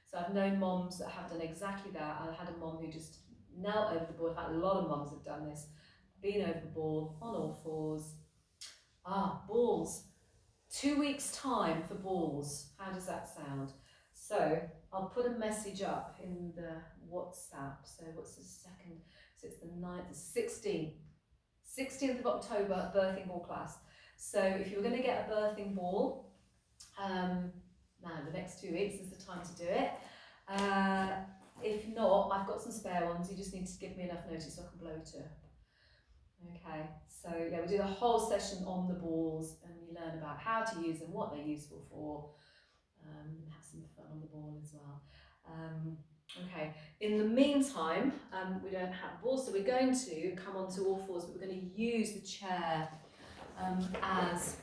So I've known moms that have done exactly that. I had a mom who just knelt over the ball. In fact, a lot of moms have done this. Been over the ball on all fours. Balls. 2 weeks time for balls. How does that sound? So I'll put a message up in the WhatsApp. So what's the second? So it's the 9th, the 16th of October, birthing ball class. So if you're going to get a birthing ball, now the next 2 weeks is the time to do it. If not, I've got some spare ones. You just need to give me enough notice so I can blow it up. Okay, so yeah, we do the whole session on the balls, and you learn about how to use them, what they're useful for, and have some fun on the ball as well. Okay, in the meantime, we don't have balls, so we're going to come onto all fours, but we're going to use the chair as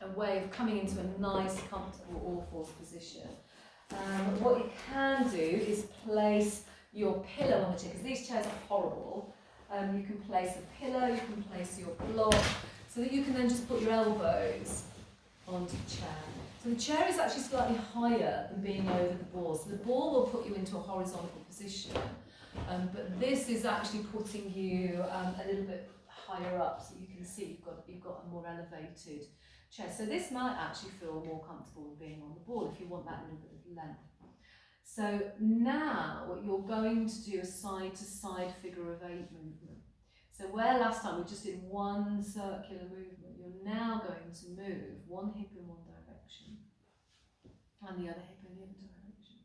a way of coming into a nice, comfortable all fours position. What you can do is place your pillow on the chair, because these chairs are horrible. You can place a pillow, you can place your block, so that you can then just put your elbows onto the chair. So the chair is actually slightly higher than being over the ball, so the ball will put you into a horizontal position, but this is actually putting you a little bit higher up, so you can see you've got a more elevated chair. So this might actually feel more comfortable than being on the ball if you want that little bit of length. So now what you're going to do a side to side figure of 8 movement. So where last time we just did one circular movement, you're now going to move one hip in one direction and the other hip in the other direction.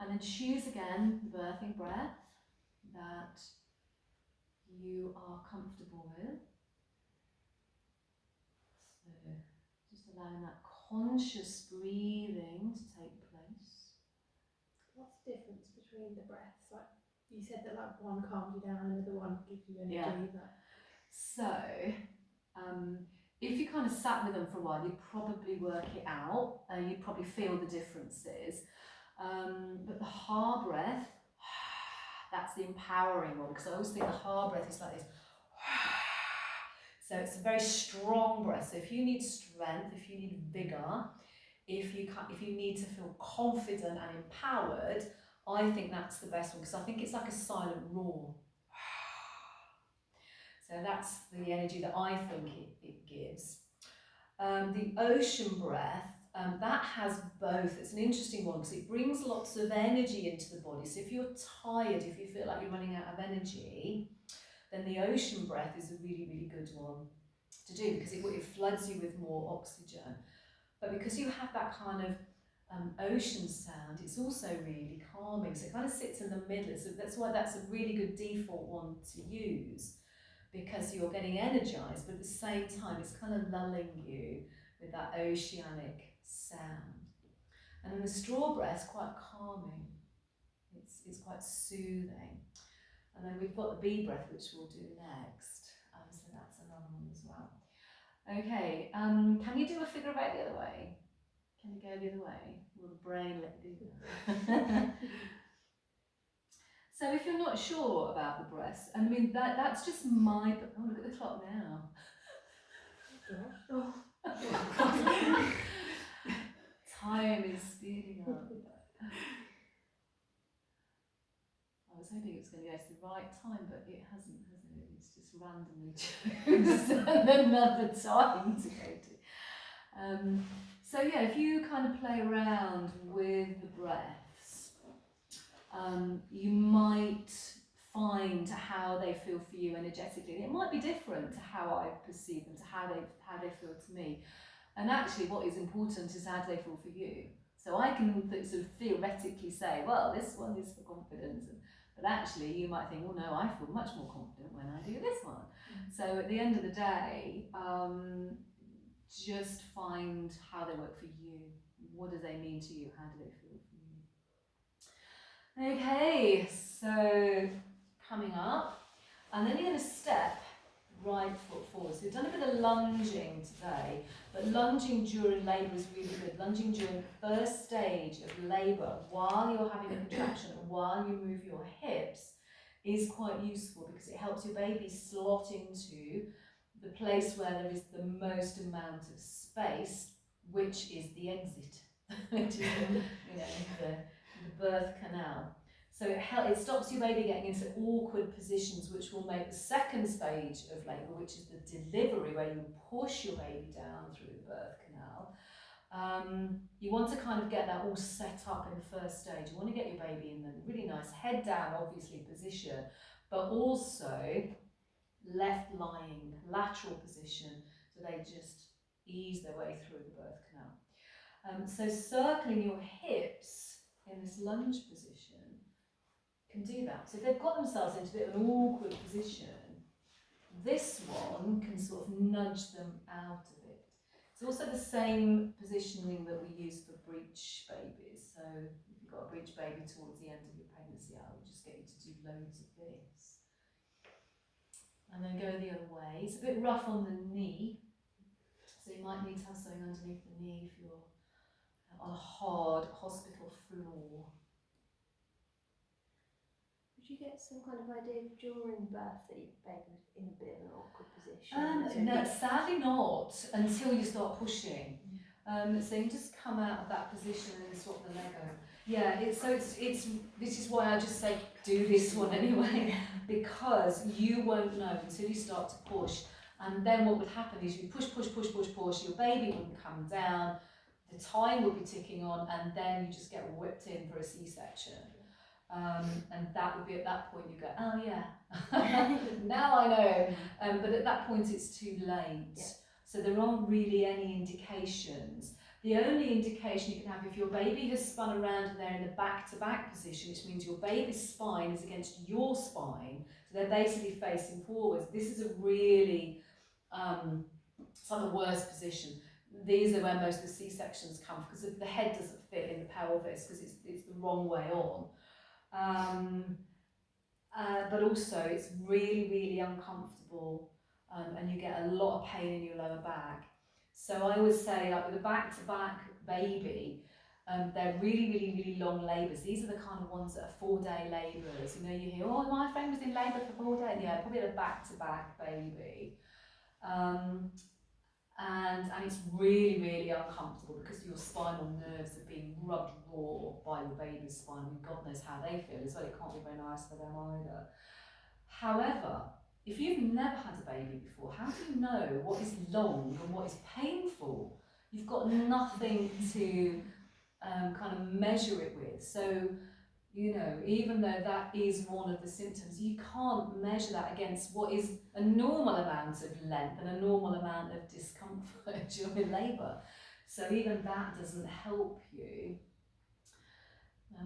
And then choose again the birthing breath that you are comfortable with. So just allowing that conscious breathing to take place. What's the difference between the breaths? Like you said that like one calms you down and the other one gives you energy. Yeah. So if you kind of sat with them for a while, you'd probably work it out. You'd probably feel the differences. But the ha breath, that's the empowering one, because I always think the ha breath is like this. So it's a very strong breath. So if you need strength, if you need vigor, if you need to feel confident and empowered, I think that's the best one, because I think it's like a silent roar. So that's the energy that I think it gives. The ocean breath, that has both. It's an interesting one because it brings lots of energy into the body. So if you're tired, if you feel like you're running out of energy, then the ocean breath is a really, really good one to do, because it floods you with more oxygen. But because you have that kind of ocean sound, it's also really calming. So it kind of sits in the middle. So that's why that's a really good default one to use, because you're getting energized, but at the same time it's kind of lulling you with that oceanic sound. And then the straw breath's quite calming. It's quite soothing. And then we've got the bee breath, which we'll do next. So that's another one as well. Okay, can you do a figure of 8 the other way? Can you go the other way? Will the brain let you do that? So if you're not sure about the breaths, I mean, that's just my... Oh, look at the clock now. Oh. Time is speeding up. was hoping it was going to go to the right time, but it hasn't, has it? It's just randomly chosen another time to go to. So yeah, if you kind of play around with the breaths, you might find how they feel for you energetically. It might be different to how I perceive them, to how they feel to me. And actually, what is important is how do they feel for you. So I can sort of theoretically say, well, this one is for confidence, but actually you might think, well, no, I feel much more confident when I do this one. So at the end of the day, just find how they work for you. What do they mean to you? How do they feel for you? Okay, so coming up, and then you're going to step right foot forward. So we've done a bit of lunging today, but lunging during labour is really good. Lunging during the first stage of labour, while you're having a contraction and while you move your hips, is quite useful because it helps your baby slot into the place where there is the most amount of space, which is the exit, which is the birth canal. So it stops your baby getting into awkward positions, which will make the second stage of labour, which is the delivery, where you push your baby down through the birth canal. You want to kind of get that all set up in the first stage. You want to get your baby in the really nice head down, obviously, position, but also left lying, lateral position, so they just ease their way through the birth canal. So circling your hips in this lunge position can do that. So if they've got themselves into a bit of an awkward position, this one can sort of nudge them out of it. It's also the same positioning that we use for breech babies. So if you've got a breech baby towards the end of your pregnancy, I would just get you to do loads of this. And then go the other way. It's a bit rough on the knee, so you might need to have something underneath the knee if you're on a hard hospital floor. Would you get some kind of idea during birth that your baby's in a bit of an awkward position? No, sadly not until you start pushing. So you just come out of that position and swap the leg over. Yeah, it's this is why I just say do this one anyway, because you won't know until you start to push. And then what would happen is you push, your baby wouldn't come down, the time would be ticking on, and then you just get whipped in for a C-section. And that would be at that point you go, oh yeah, now I know. But at that point it's too late. Yeah. So there aren't really any indications. The only indication you can have if your baby has spun around and they're in the back-to-back position, which means your baby's spine is against your spine, so they're basically facing forwards. This is a really, it's like the worst position. These are where most of the C-sections come because the head doesn't fit in the pelvis because it's the wrong way on. But also it's really, really uncomfortable, and you get a lot of pain in your lower back. So I would say, like with a back-to-back baby, they're really, really, really long labours. These are the kind of ones that are 4-day labours. You know, you hear, oh, my friend was in labour for 4 days. Yeah, probably a back-to-back baby. And it's really, really uncomfortable because your spinal nerves are being rubbed raw by your baby's spine, and God knows how they feel as well. It can't be very nice for them either. However, if you've never had a baby before, how do you know what is long and what is painful? You've got nothing to kind of measure it with. So, you know, even though that is one of the symptoms, you can't measure that against what is a normal amount of length and a normal amount of discomfort during labour. So even that doesn't help you.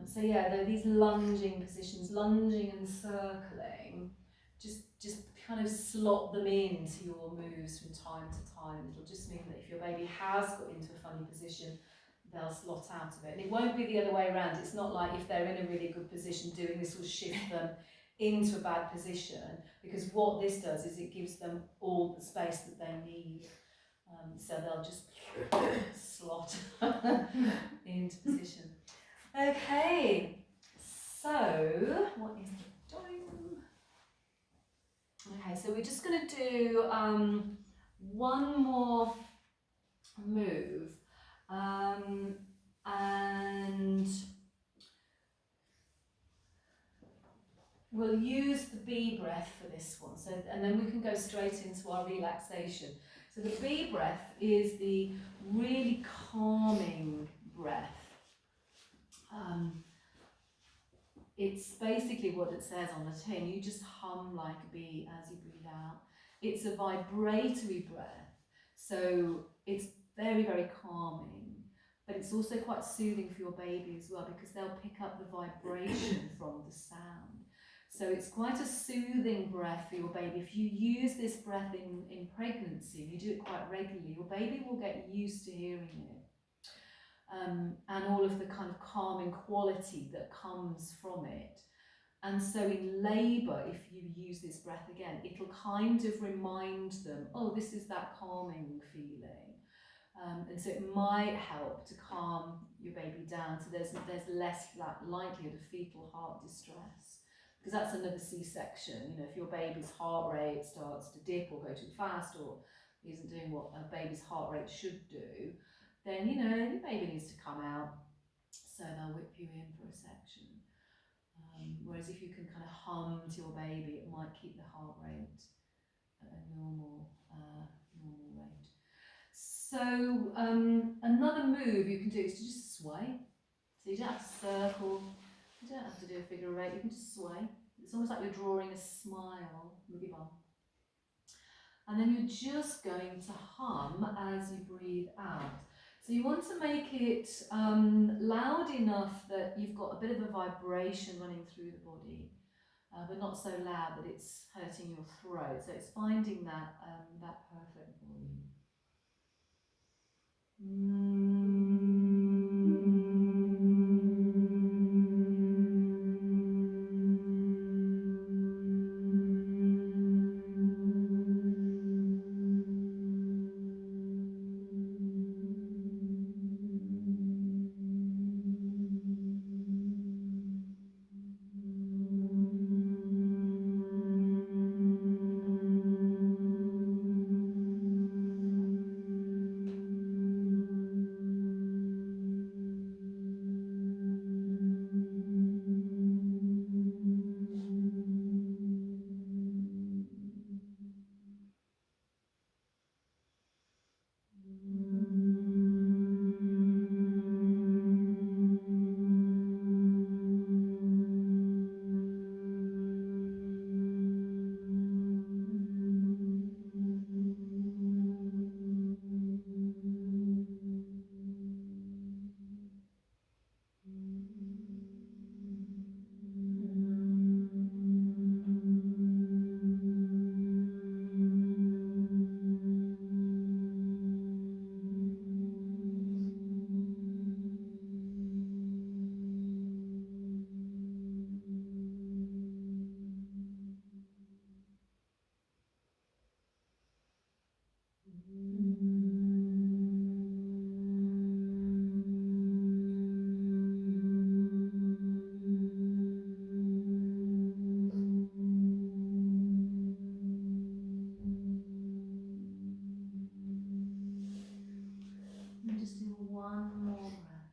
So yeah, there are these lunging positions, lunging and circling. Just kind of slot them into your moves from time to time. It'll just mean that if your baby has got into a funny position, they'll slot out of it. And it won't be the other way around. It's not like if they're in a really good position, doing this will shift them into a bad position, because what this does is it gives them all the space that they need. So they'll just slot into position. Okay, so what is the time? Okay, so we're just going to do one more move, and we'll use the bee breath for this one. So, and then we can go straight into our relaxation. So the bee breath is the really calming breath. It's basically what it says on the tin. You just hum like a bee as you breathe out. It's a vibratory breath, so it's very, very calming, but it's also quite soothing for your baby as well, because they'll pick up the vibration from the sound. So it's quite a soothing breath for your baby. If you use this breath in pregnancy, you do it quite regularly, your baby will get used to hearing it. And all of the kind of calming quality that comes from it. And so in labour, if you use this breath again, it'll kind of remind them, oh, this is that calming feeling. And so it might help to calm your baby down, so there's less likelihood of fetal heart distress. Because that's another C-section. You know, if your baby's heart rate starts to dip or go too fast, or isn't doing what a baby's heart rate should do, then, you know, your baby needs to come out, so they'll whip you in for a section. Whereas if you can kind of hum to your baby, it might keep the heart rate at a normal rate. So another move you can do is to just sway. So you don't have to circle, you don't have to do a figure eight, you can just sway. It's almost like you're drawing a smile with your bum. And then you're just going to hum as you breathe out. So you want to make it loud enough that you've got a bit of a vibration running through the body, but not so loud that it's hurting your throat. So it's finding that, that perfect volume. And just do one more breath.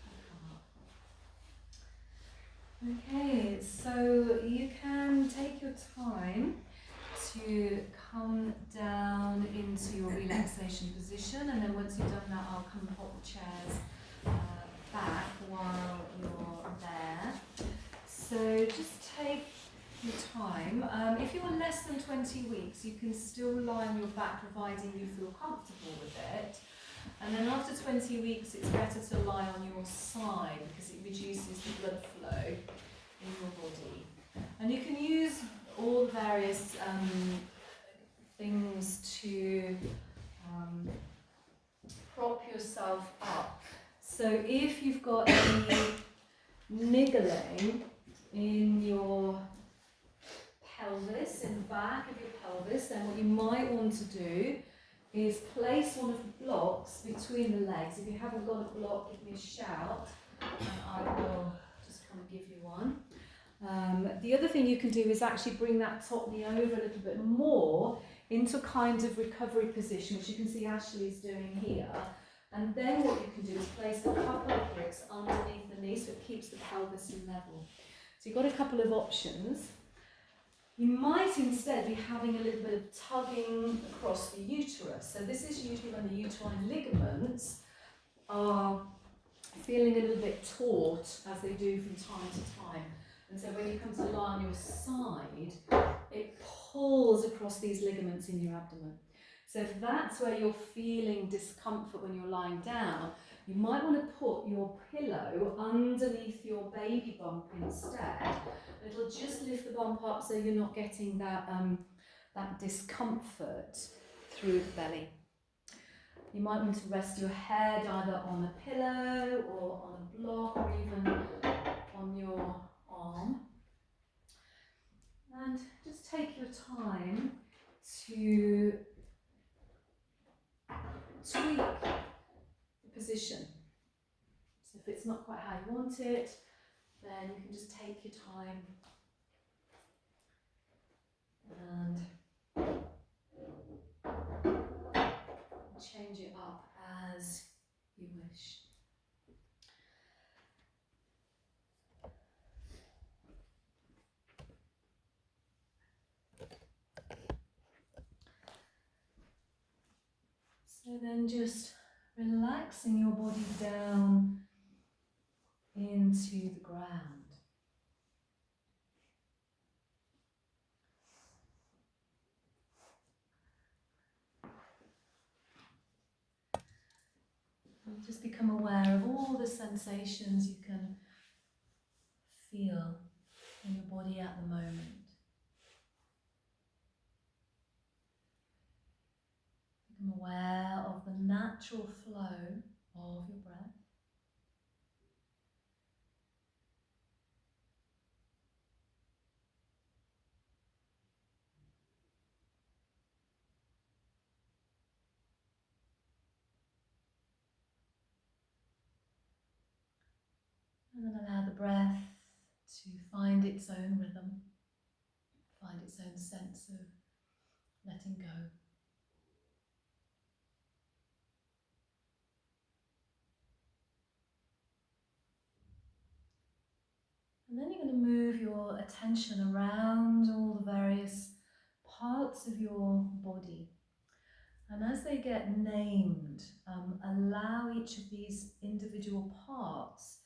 Gently come up. Okay, so you can take your time to come down into your relaxation position, and then once you've done that, I'll come and pop the chairs back while you're there. So just take your time. If you're less than 20 weeks, you can still lie on your back, providing you feel comfortable with it. And then after 20 weeks, it's better to lie on your side because it reduces the blood flow in your body. And you can use all the various things to prop yourself up. So if you've got any niggling in your pelvis, in the back of your pelvis, then what you might want to do is place one of the blocks between the legs. If you haven't got a block, give me a shout and I will just come and give you one. The other thing you can do is actually bring that top knee over a little bit more into a kind of recovery position, which you can see Ashley is doing here. And then what you can do is place a couple of bricks underneath the knee so it keeps the pelvis in level. So you've got a couple of options. You might instead be having a little bit of tugging across the uterus. So this is usually when the uterine ligaments are feeling a little bit taut, as they do from time to time. And so when you come to lie on your side, it pulls across these ligaments in your abdomen. So if that's where you're feeling discomfort when you're lying down, you might want to put your pillow underneath your baby bump instead. It'll just lift the bump up so you're not getting that, that discomfort through the belly. You might want to rest your head either on a pillow or on a block or even on your arm. And just take your time to tweak the position. So if it's not quite how you want it, then you can just take your time and change it up as you wish. So then just relaxing your body down into the ground. And just become aware of all the sensations you can feel in your body at the moment. Become aware of the natural flow of your breath. And then allow the breath to find its own rhythm, find its own sense of letting go. And then you're going to move your attention around all the various parts of your body. And as they get named, allow each of these individual parts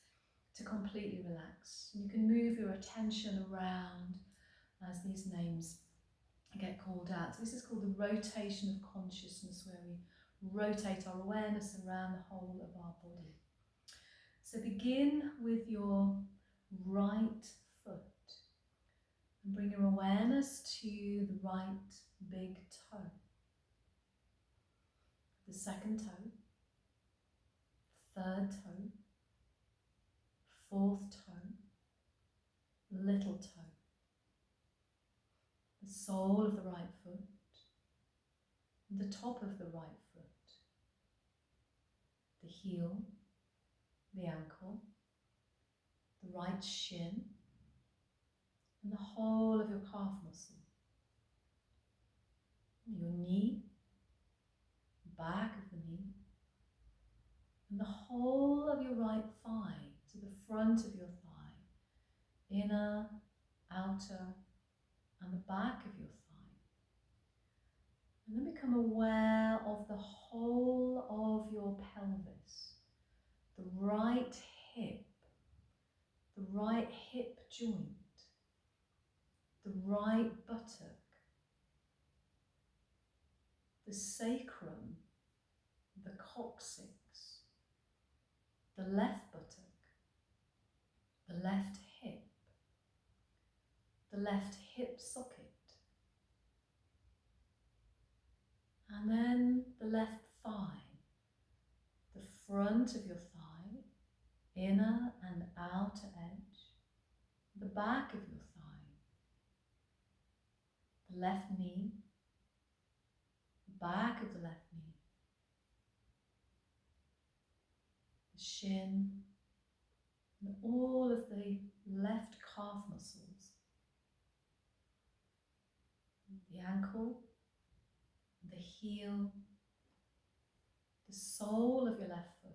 to completely relax. You can move your attention around as these names get called out. So this is called the rotation of consciousness, where we rotate our awareness around the whole of our body. So begin with your right foot and bring your awareness to the right big toe, the second toe, third toe, fourth toe, little toe, the sole of the right foot, the top of the right foot, the heel, the ankle, the right shin, and the whole of your calf muscle, your knee, back of the knee, and the whole of your right thigh to the front of your thigh, inner, outer, and the back of your thigh. And then become aware of the whole of your pelvis, the right hip joint, the right buttock, the sacrum, the coccyx, the left buttock, the left hip socket, and then the left thigh, the front of your thigh, inner and outer edge, the back of your thigh, the left knee, the back of the left knee, the shin, and all of the left calf muscles, the ankle, the heel, the sole of your left foot,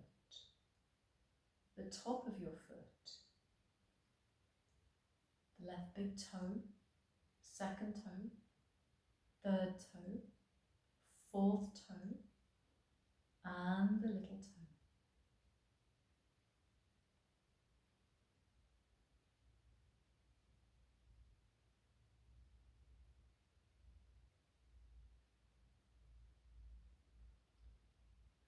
the top of your foot, the left big toe, second toe, third toe, fourth toe, and the little toe.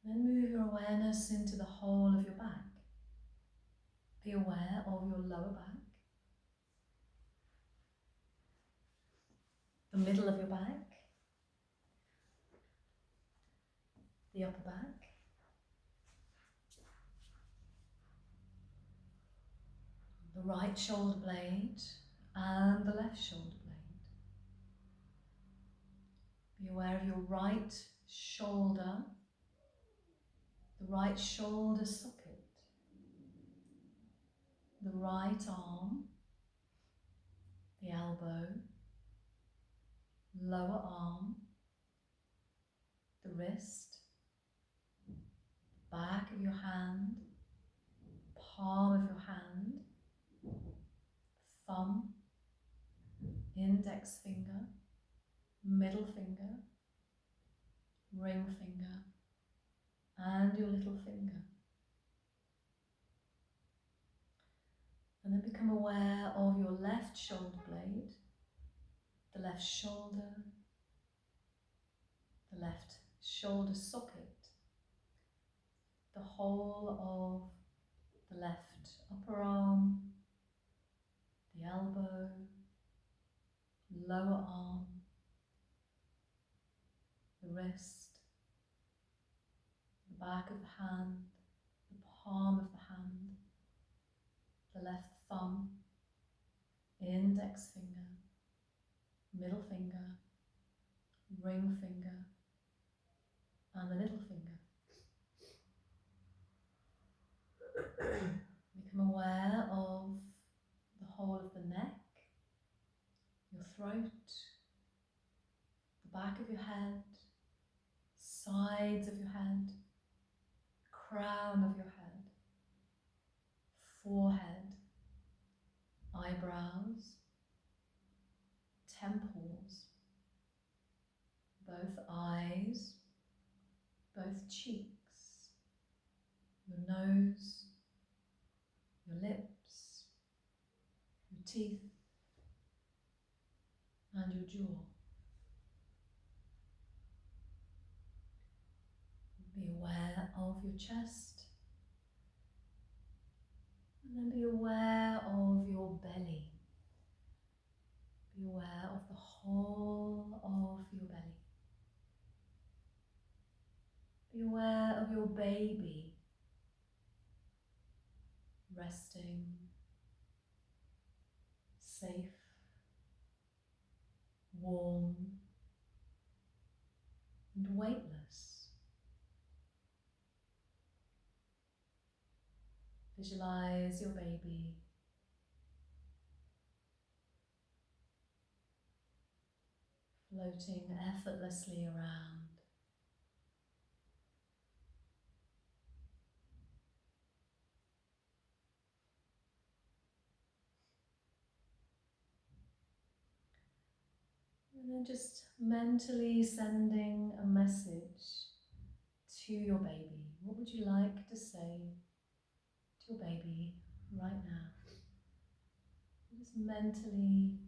Then move your awareness into the whole of your back. Be aware of your lower back, the middle of your back, the upper back, the right shoulder blade and the left shoulder blade. Be aware of your right shoulder, the right shoulder socket, the right arm, the elbow, lower arm, the wrist, back of your hand, palm of your hand, thumb, index finger, middle finger, ring finger, and your little finger. And then become aware of your left shoulder blade, the left shoulder, the left shoulder socket, the whole of the left upper arm, the elbow, lower arm, the wrist, the back of the hand, the palm of the hand, the left thumb, index finger, middle finger, ring finger, and the little finger. Become aware of the whole of the neck, your throat, the back of your head, sides of your head, crown of your head, forehead, eyebrows, temples, both eyes, both cheeks, your nose, your lips, your teeth, and your jaw. Be aware of your chest, and then be aware of your belly. Be aware of the whole of your belly. Be aware of your baby resting, safe, warm, and weightless. Visualize your baby floating effortlessly around. And then just mentally sending a message to your baby. What would you like to say to your baby right now? Just mentally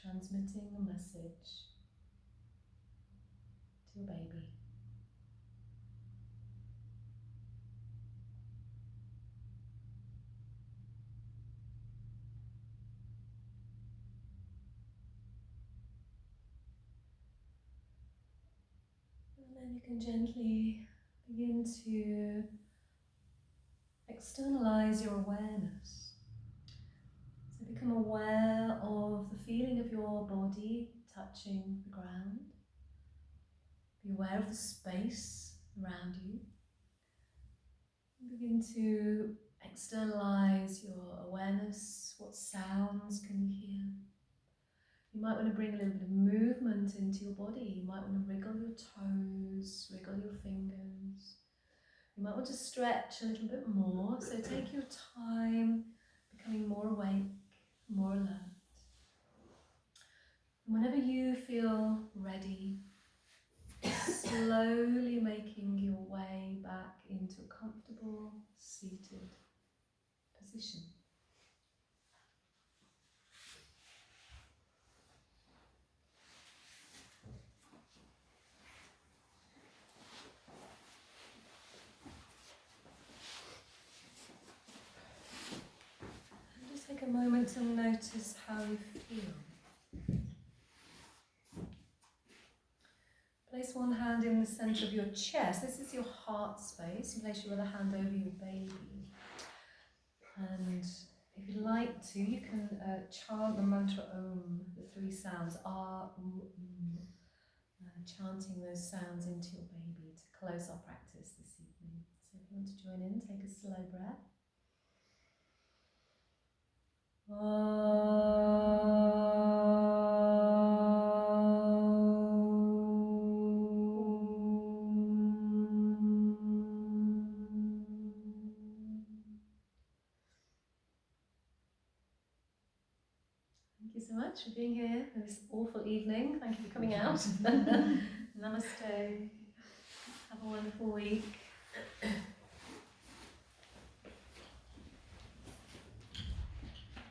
transmitting a message to your baby. And then you can gently begin to externalize your awareness. So become aware of the feeling of your body touching the ground. Be aware of the space around you. Begin to externalize your awareness. What sounds can you hear? You might want to bring a little bit of movement into your body. You might want to wriggle your toes, wriggle your fingers. You might want to stretch a little bit more. So take your time, becoming more awake, more alert. And whenever you feel ready, slowly making your way back into a comfortable, seated position. And just take a moment to notice how you feel. Place one hand in the centre of your chest. This is your heart space. You place your other hand over your baby. And if you'd like to, you can chant the mantra Om, the three sounds, R, U, chanting those sounds into your baby to close our practice this evening. So if you want to join in, take a slow breath. Thank you so much for being here this awful evening. Thank you for coming out. Namaste. Have a wonderful week.